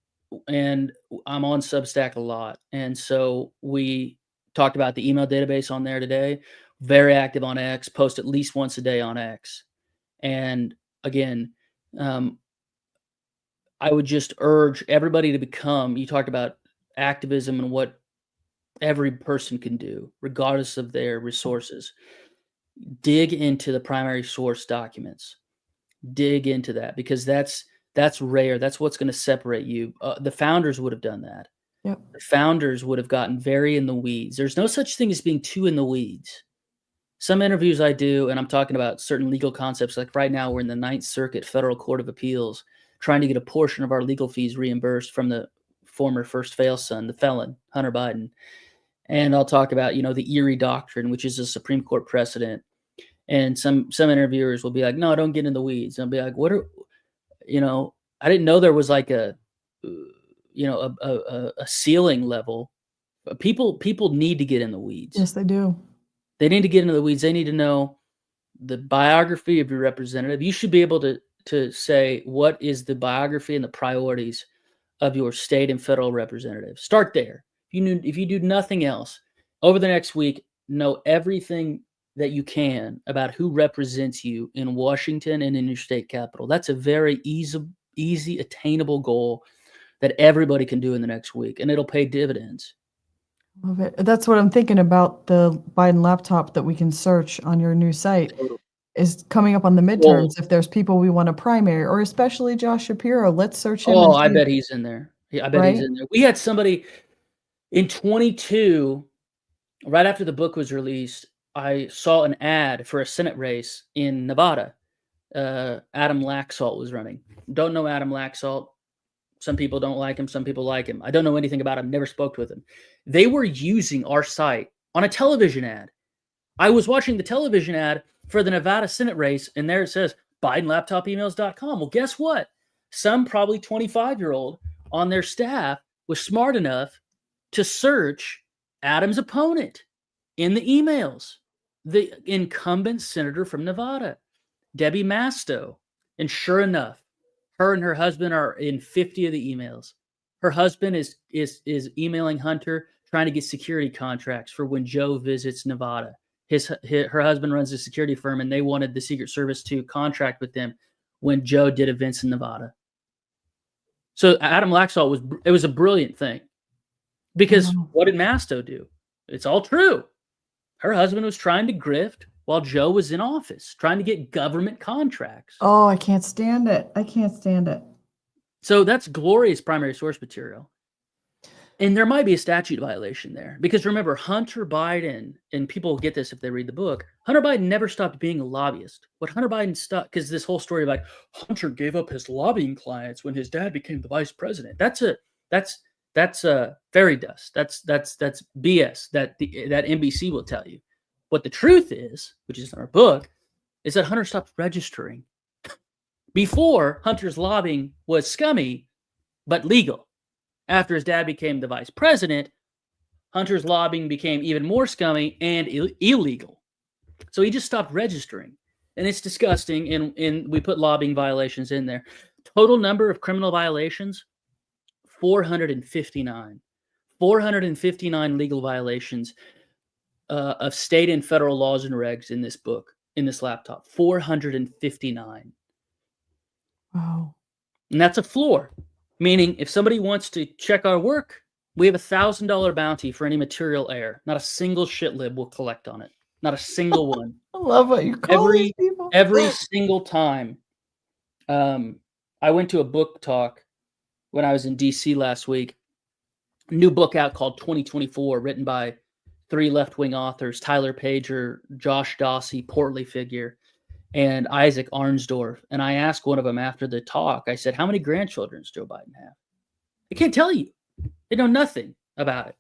and I'm on Substack a lot. And so we talked about the email database on there today. Very active on X, post at least once a day on X. And again, I would just urge everybody to become, you talked about activism and what every person can do, regardless of their resources. Dig into the primary source documents. Dig into that because that's rare. That's what's going to separate you. The founders would have done that. Yep. The founders would have gotten very in the weeds. There's no such thing as being too in the weeds. Some interviews I do, and I'm talking about certain legal concepts. Like right now, we're in the Ninth Circuit Federal Court of Appeals, trying to get a portion of our legal fees reimbursed from the former first fail son, the felon, Hunter Biden. And I'll talk about, the Erie Doctrine, which is a Supreme Court precedent. And some interviewers will be like, no, don't get in the weeds. And I'll be like, I didn't know there was like a ceiling level. People need to get in the weeds. Yes, they do. They need to get into the weeds. They need to know the biography of your representative. You should be able to say what is the biography and the priorities of your state and federal representative. Start there. If you do nothing else, over the next week, know everything that you can about who represents you in Washington and in your state capital. That's a very easy, attainable goal that everybody can do in the next week, and it'll pay dividends. Love it. That's what I'm thinking about. The Biden laptop that we can search on your new site is coming up on the midterms. If there's people we want to primary, or especially Josh Shapiro, let's search him. Oh, I bet he's in there. Yeah, I bet he's in there. We had somebody in 22, right after the book was released, I saw an ad for a Senate race in Nevada. Adam Laxalt was running. Don't know Adam Laxalt. Some people don't like him. Some people like him. I don't know anything about him. Never spoke with him. They were using our site on a television ad. I was watching the television ad for the Nevada Senate race, and there it says BidenLaptopEmails.com. Well, guess what? Some probably 25-year-old on their staff was smart enough to search Adam's opponent in the emails, the incumbent senator from Nevada, Debbie Masto. And sure enough, her and her husband are in 50 of the emails. Her husband is emailing Hunter trying to get security contracts for when Joe visits Nevada. Her husband runs a security firm, and they wanted the Secret Service to contract with them when Joe did events in Nevada. So Adam Laxalt was a brilliant thing. Because what did Masto do? It's all true. Her husband was trying to grift while Joe was in office, trying to get government contracts. Oh, I can't stand it. I can't stand it. So that's glorious primary source material. And there might be a statute violation there. Because remember, Hunter Biden, and people will get this if they read the book, Hunter Biden never stopped being a lobbyist. What Hunter Biden stopped, because this whole story about Hunter gave up his lobbying clients when his dad became the vice president. That's fairy dust. That's BS that NBC will tell you. What the truth is, which is in our book, is that Hunter stopped registering. Before, Hunter's lobbying was scummy, but legal. After his dad became the vice president, Hunter's lobbying became even more scummy and illegal. So he just stopped registering. And it's disgusting, and we put lobbying violations in there. Total number of criminal violations, 459. 459 legal violations of state and federal laws and regs in this book, in this laptop. 459. Wow. And that's a floor. Meaning, if somebody wants to check our work, we have $1,000 bounty for any material error. Not a single shitlib will collect on it. Not a single one. I love what you call these people. Every single time. I went to a book talk when I was in DC last week. New book out called 2024, written by 3 left-wing authors, Tyler Pager, Josh Dawsey, portly figure, and Isaac Arnsdorf. And I asked one of them after the talk, I said, how many grandchildren does Joe Biden have? They can't tell you. They know nothing about it.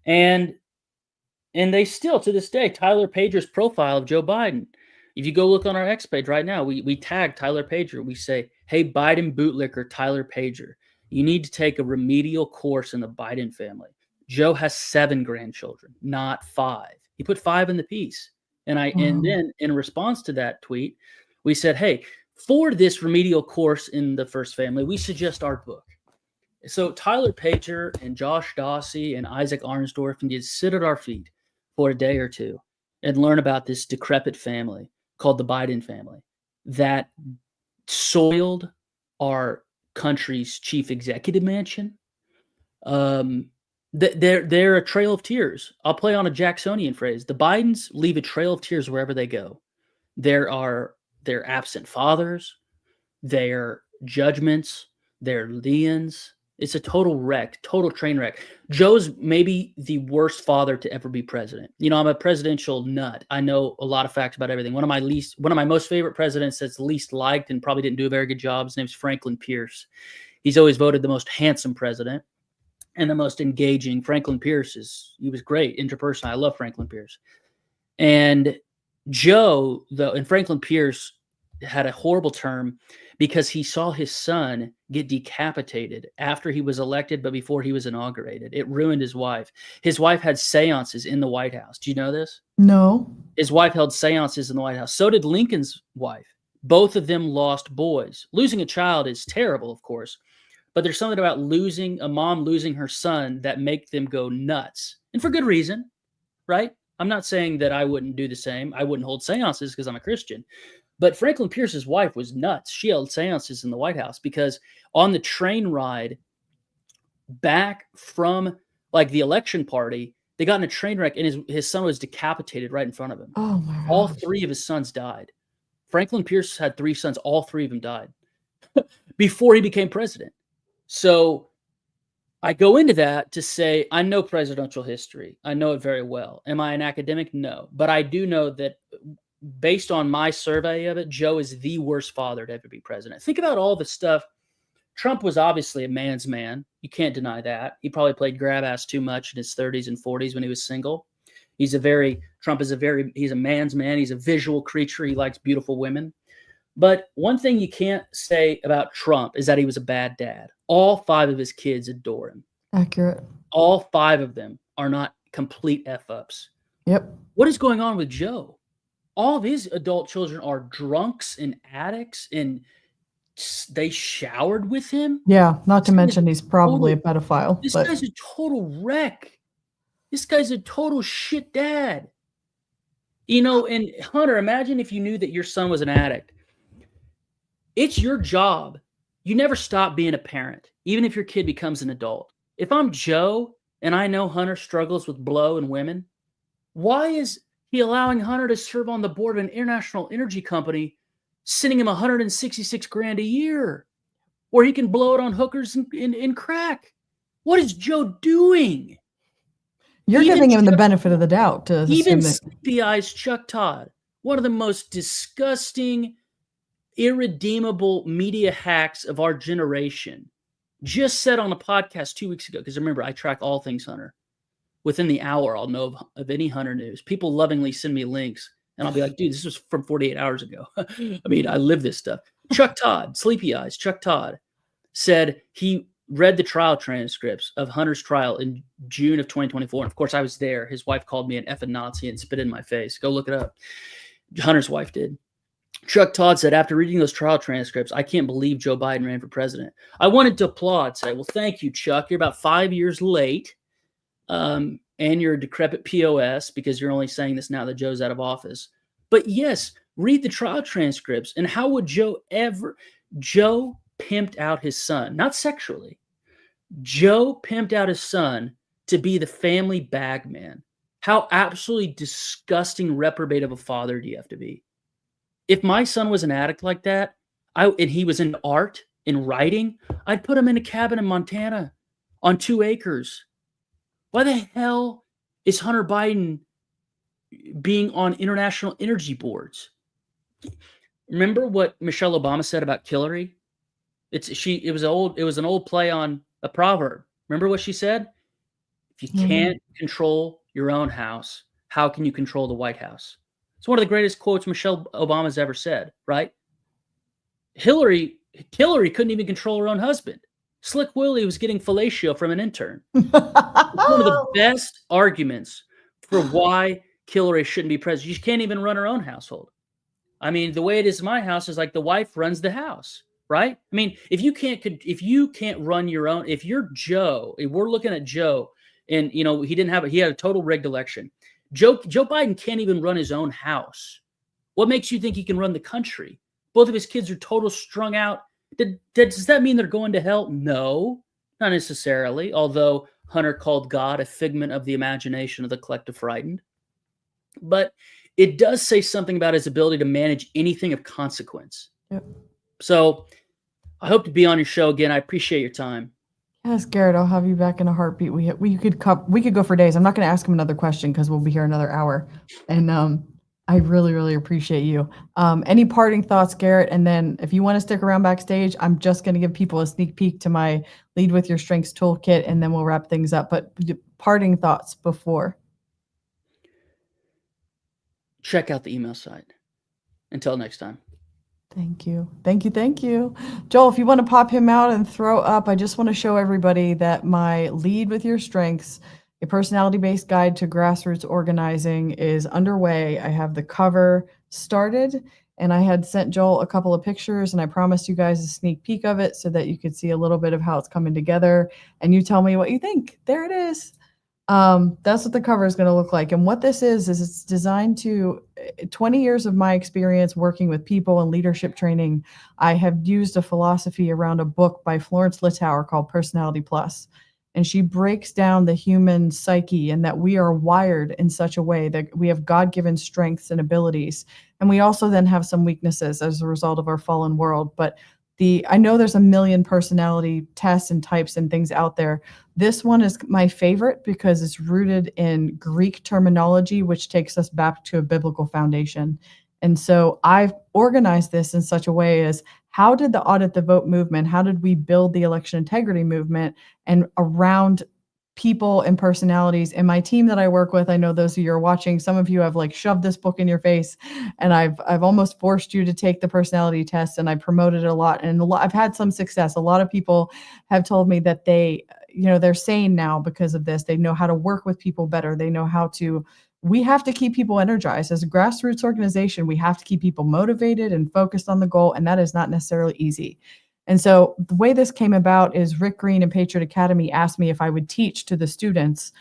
And they still, to this day, Tyler Pager's profile of Joe Biden, if you go look on our X page right now, we tag Tyler Pager. We say, hey, Biden bootlicker Tyler Pager, you need to take a remedial course in the Biden family. Joe has 7 grandchildren, not 5. He put 5 in the piece. And then in response to that tweet, we said, hey, for this remedial course in the first family, we suggest our book. So Tyler Pager and Josh Dawsey and Isaac Arnsdorf need to sit at our feet for a day or two and learn about this decrepit family called the Biden family that soiled our country's chief executive mansion. They're a trail of tears. I'll play on a Jacksonian phrase. The Bidens leave a trail of tears wherever they go. There are their absent fathers, their judgments, their liens. It's a total wreck, total train wreck. Joe's maybe the worst father to ever be president. You know, I'm a presidential nut. I know a lot of facts about everything. One of my most favorite presidents that's least liked and probably didn't do a very good job, his name's Franklin Pierce. He's always voted the most handsome president and the most engaging. Franklin Pierce he was great interpersonally. I love Franklin Pierce. And Joe, though, and Franklin Pierce had a horrible term because he saw his son get decapitated after he was elected, but before he was inaugurated. It ruined his wife. His wife had seances in the White House. Do you know this? No. His wife held seances in the White House. So did Lincoln's wife. Both of them lost boys. Losing a child is terrible, of course, but there's something about a mom losing her son that make them go nuts. And for good reason, right? I'm not saying that I wouldn't do the same. I wouldn't hold seances because I'm a Christian. But Franklin Pierce's wife was nuts. She held seances in the White House because on the train ride back from like the election party, they got in a train wreck and his son was decapitated right in front of him. Oh my gosh. All 3 of his sons died. Franklin Pierce had 3 sons. All 3 of them died before he became president. So I go into that to say, I know presidential history. I know it very well. Am I an academic? No. But I do know that based on my survey of it, Joe is the worst father to ever be president. Think about all the stuff. Trump was obviously a man's man. You can't deny that. He probably played grab ass too much in his 30s and 40s when he was single. He's a man's man. He's a visual creature. He likes beautiful women. But one thing you can't say about Trump is that he was a bad dad. All 5 of his kids adore him. Accurate. All 5 of them are not complete F-ups. Yep. What is going on with Joe? All of his adult children are drunks and addicts, and they showered with him. Yeah, not to mention he's probably a pedophile. This guy's a total wreck. This guy's a total shit dad. You know, and Hunter, imagine if you knew that your son was an addict. It's your job. You never stop being a parent, even if your kid becomes an adult. If I'm Joe and I know Hunter struggles with blow and women, why is he allowing Hunter to serve on the board of an international energy company, sending him $166,000 a year, where he can blow it on hookers and crack? What is Joe doing? You're giving him the benefit of the doubt to even assume that. Sleepy Eyes Chuck Todd, one of the most disgusting, irredeemable media hacks of our generation, just said on a podcast 2 weeks ago, because remember, I track all things Hunter. Within the hour, I'll know of any Hunter news. People lovingly send me links, and I'll be like, dude, this was from 48 hours ago. I mean, I live this stuff. Chuck Todd, Sleepy Eyes, Chuck Todd, said he read the trial transcripts of Hunter's trial in June of 2024. And of course, I was there. His wife called me an effing Nazi and spit in my face. Go look it up. Hunter's wife did. Chuck Todd said, after reading those trial transcripts, I can't believe Joe Biden ran for president. I wanted to applaud, say, well, thank you, Chuck. You're about 5 years late. And you're a decrepit POS because you're only saying this now that Joe's out of office. But yes, read the trial transcripts. And how would Joe pimped out his son, not sexually. Joe pimped out his son to be the family bag man. How absolutely disgusting, reprobate of a father do you have to be? If my son was an addict like that, and he was in art, in writing, I'd put him in a cabin in Montana on 2 acres. Why the hell is Hunter Biden being on international energy boards? Remember what Michelle Obama said about Hillary? It was an old play on a proverb. Remember what she said? If you can't control your own house, how can you control the White House? It's one of the greatest quotes Michelle Obama's ever said, right? Hillary couldn't even control her own husband. Slick Willie was getting fellatio from an intern. It's one of the best arguments for why Hillary shouldn't be president. She can't even run her own household. I mean, the way it is in my house is like the wife runs the house, right? I mean, if you can't run your own, if you're Joe, if we're looking at Joe, and he had a total rigged election. Joe Biden can't even run his own house. What makes you think he can run the country? Both of his kids are total strung out. Does that mean they're going to hell? No, not necessarily. Although Hunter called God a figment of the imagination of the collective frightened. But it does say something about his ability to manage anything of consequence. Yep. So I hope to be on your show again. I appreciate your time. Yes, Garrett, I'll have you back in a heartbeat. We could go for days. I'm not going to ask him another question because we'll be here another hour. And I really, really appreciate you. Any parting thoughts, Garrett? And then if you want to stick around backstage, I'm just going to give people a sneak peek to my Lead with Your Strengths toolkit, and then we'll wrap things up. But parting thoughts before. Check out the email site. Until next time. Thank you. Thank you. Thank you. Joel, if you want to pop him out and throw up, I just want to show everybody that my Lead with Your Strengths, a personality-based guide to grassroots organizing, is underway. I have the cover started, and I had sent Joel a couple of pictures, and I promised you guys a sneak peek of it so that you could see a little bit of how it's coming together, and you tell me what you think. There it is. That's what the cover is going to look like. And what this is it's designed to 20 years of my experience working with people and leadership training. I have used a philosophy around a book by Florence Littauer called Personality Plus. And she breaks down the human psyche and that we are wired in such a way that we have God-given strengths and abilities. And we also then have some weaknesses as a result of our fallen world. But I know there's a million personality tests and types and things out there. This one is my favorite because it's rooted in Greek terminology, which takes us back to a biblical foundation. And so I've organized this in such a way as, how did the Audit the Vote movement, how did we build the election integrity movement, and around people and personalities? And my team that I work with, I know those of you are watching, some of you have like shoved this book in your face, and I've almost forced you to take the personality test, and I promoted it a lot. And I've had some success. A lot of people have told me that they're sane now because of this. They know how to work with people better. They know how to, we have to keep people energized. As a grassroots organization, we have to keep people motivated and focused on the goal, and that is not necessarily easy. And so the way this came about is Rick Green and Patriot Academy asked me if I would teach to the students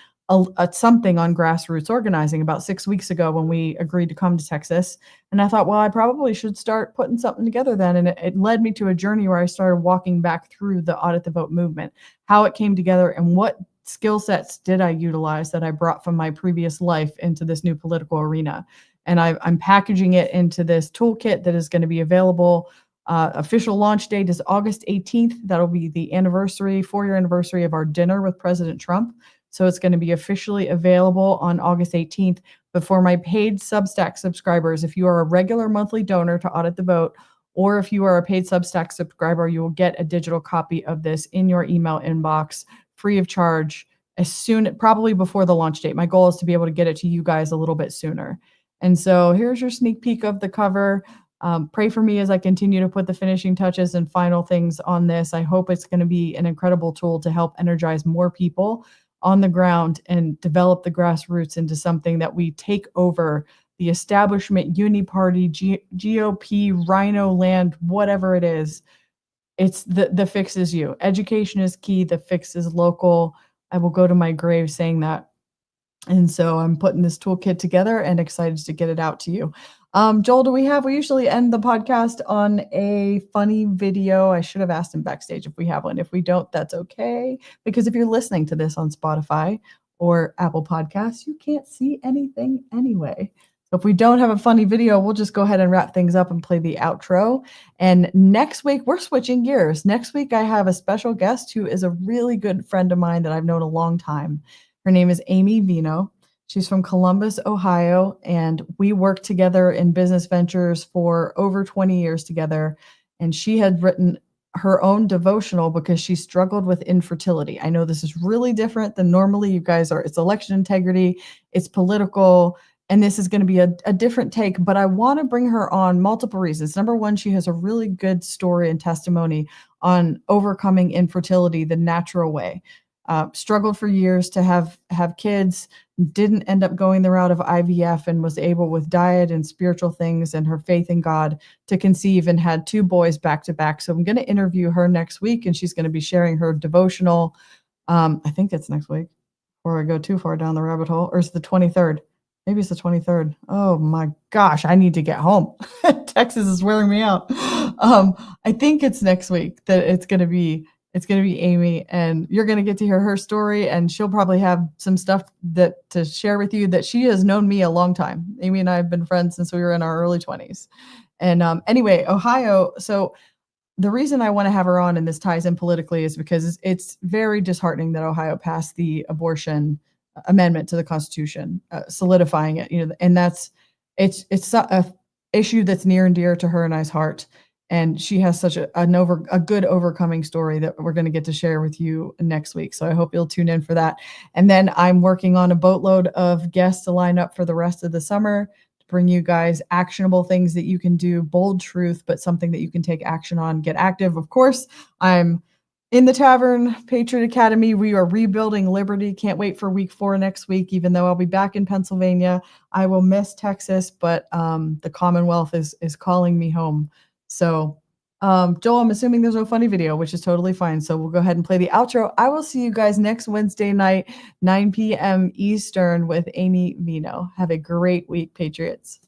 something on grassroots organizing about 6 weeks ago when we agreed to come to Texas. And I thought, well, I probably should start putting something together then. And it led me to a journey where I started walking back through the Audit the Vote movement, how it came together, and what skill sets did I utilize that I brought from my previous life into this new political arena. And I'm packaging it into this toolkit that is going to be available. Official launch date is August 18th. That'll be the 4-year anniversary of our dinner with President Trump. So it's going to be officially available on August 18th. But for my paid Substack subscribers, if you are a regular monthly donor to Audit the Vote, or if you are a paid Substack subscriber, you will get a digital copy of this in your email inbox, free of charge, probably before the launch date. My goal is to be able to get it to you guys a little bit sooner. And so here's your sneak peek of the cover. Pray for me as I continue to put the finishing touches and final things on this. I hope it's going to be an incredible tool to help energize more people on the ground and develop the grassroots into something that we take over the establishment, uniparty, GOP, Rhino land, whatever it is. It's the fix is you. Education is key. The fix is local. I will go to my grave saying that. And so I'm putting this toolkit together and excited to get it out to you. Joel, we usually end the podcast on a funny video. I should have asked him backstage if we have one. If we don't, that's okay. Because if you're listening to this on Spotify or Apple Podcasts, you can't see anything anyway. So if we don't have a funny video, we'll just go ahead and wrap things up and play the outro. And next week, we're switching gears. Next week, I have a special guest who is a really good friend of mine that I've known a long time. Her name is Amy Vino. She's from Columbus, Ohio, and we worked together in business ventures for over 20 years together. And she had written her own devotional because she struggled with infertility. I know this is really different than normally you guys are. It's election integrity, it's political, and this is going to be a different take, but I want to bring her on multiple reasons. Number one, she has a really good story and testimony on overcoming infertility the natural way. Struggled for years to have kids, didn't end up going the route of IVF, and was able with diet and spiritual things and her faith in God to conceive, and had 2 boys back to back. So I'm going to interview her next week, and she's going to be sharing her devotional. I think it's next week, before I go too far down the rabbit hole. Or is it the 23rd? Maybe it's the 23rd. Oh my gosh, I need to get home. Texas is wearing me out. I think it's next week that it's going to be Amy, and you're going to get to hear her story, and she'll probably have some stuff to share with you that she has known me a long time. Amy and I have been friends since we were in our early 20s. And anyway, Ohio. So the reason I want to have her on, and this ties in politically, is because it's very disheartening that Ohio passed the abortion amendment to the Constitution, solidifying it. And it's a issue that's near and dear to her and I's heart. And she has such a good overcoming story that we're going to get to share with you next week. So I hope you'll tune in for that. And then I'm working on a boatload of guests to line up for the rest of the summer to bring you guys actionable things that you can do, bold truth, but something that you can take action on, get active. Of course, I'm in the Tavern, Patriot Academy. We are rebuilding Liberty. Can't wait for week 4 next week, even though I'll be back in Pennsylvania. I will miss Texas, but the Commonwealth is calling me home. So, Joel, I'm assuming there's no funny video, which is totally fine. So we'll go ahead and play the outro. I will see you guys next Wednesday night, 9 p.m. Eastern with Amy Vino. Have a great week, Patriots.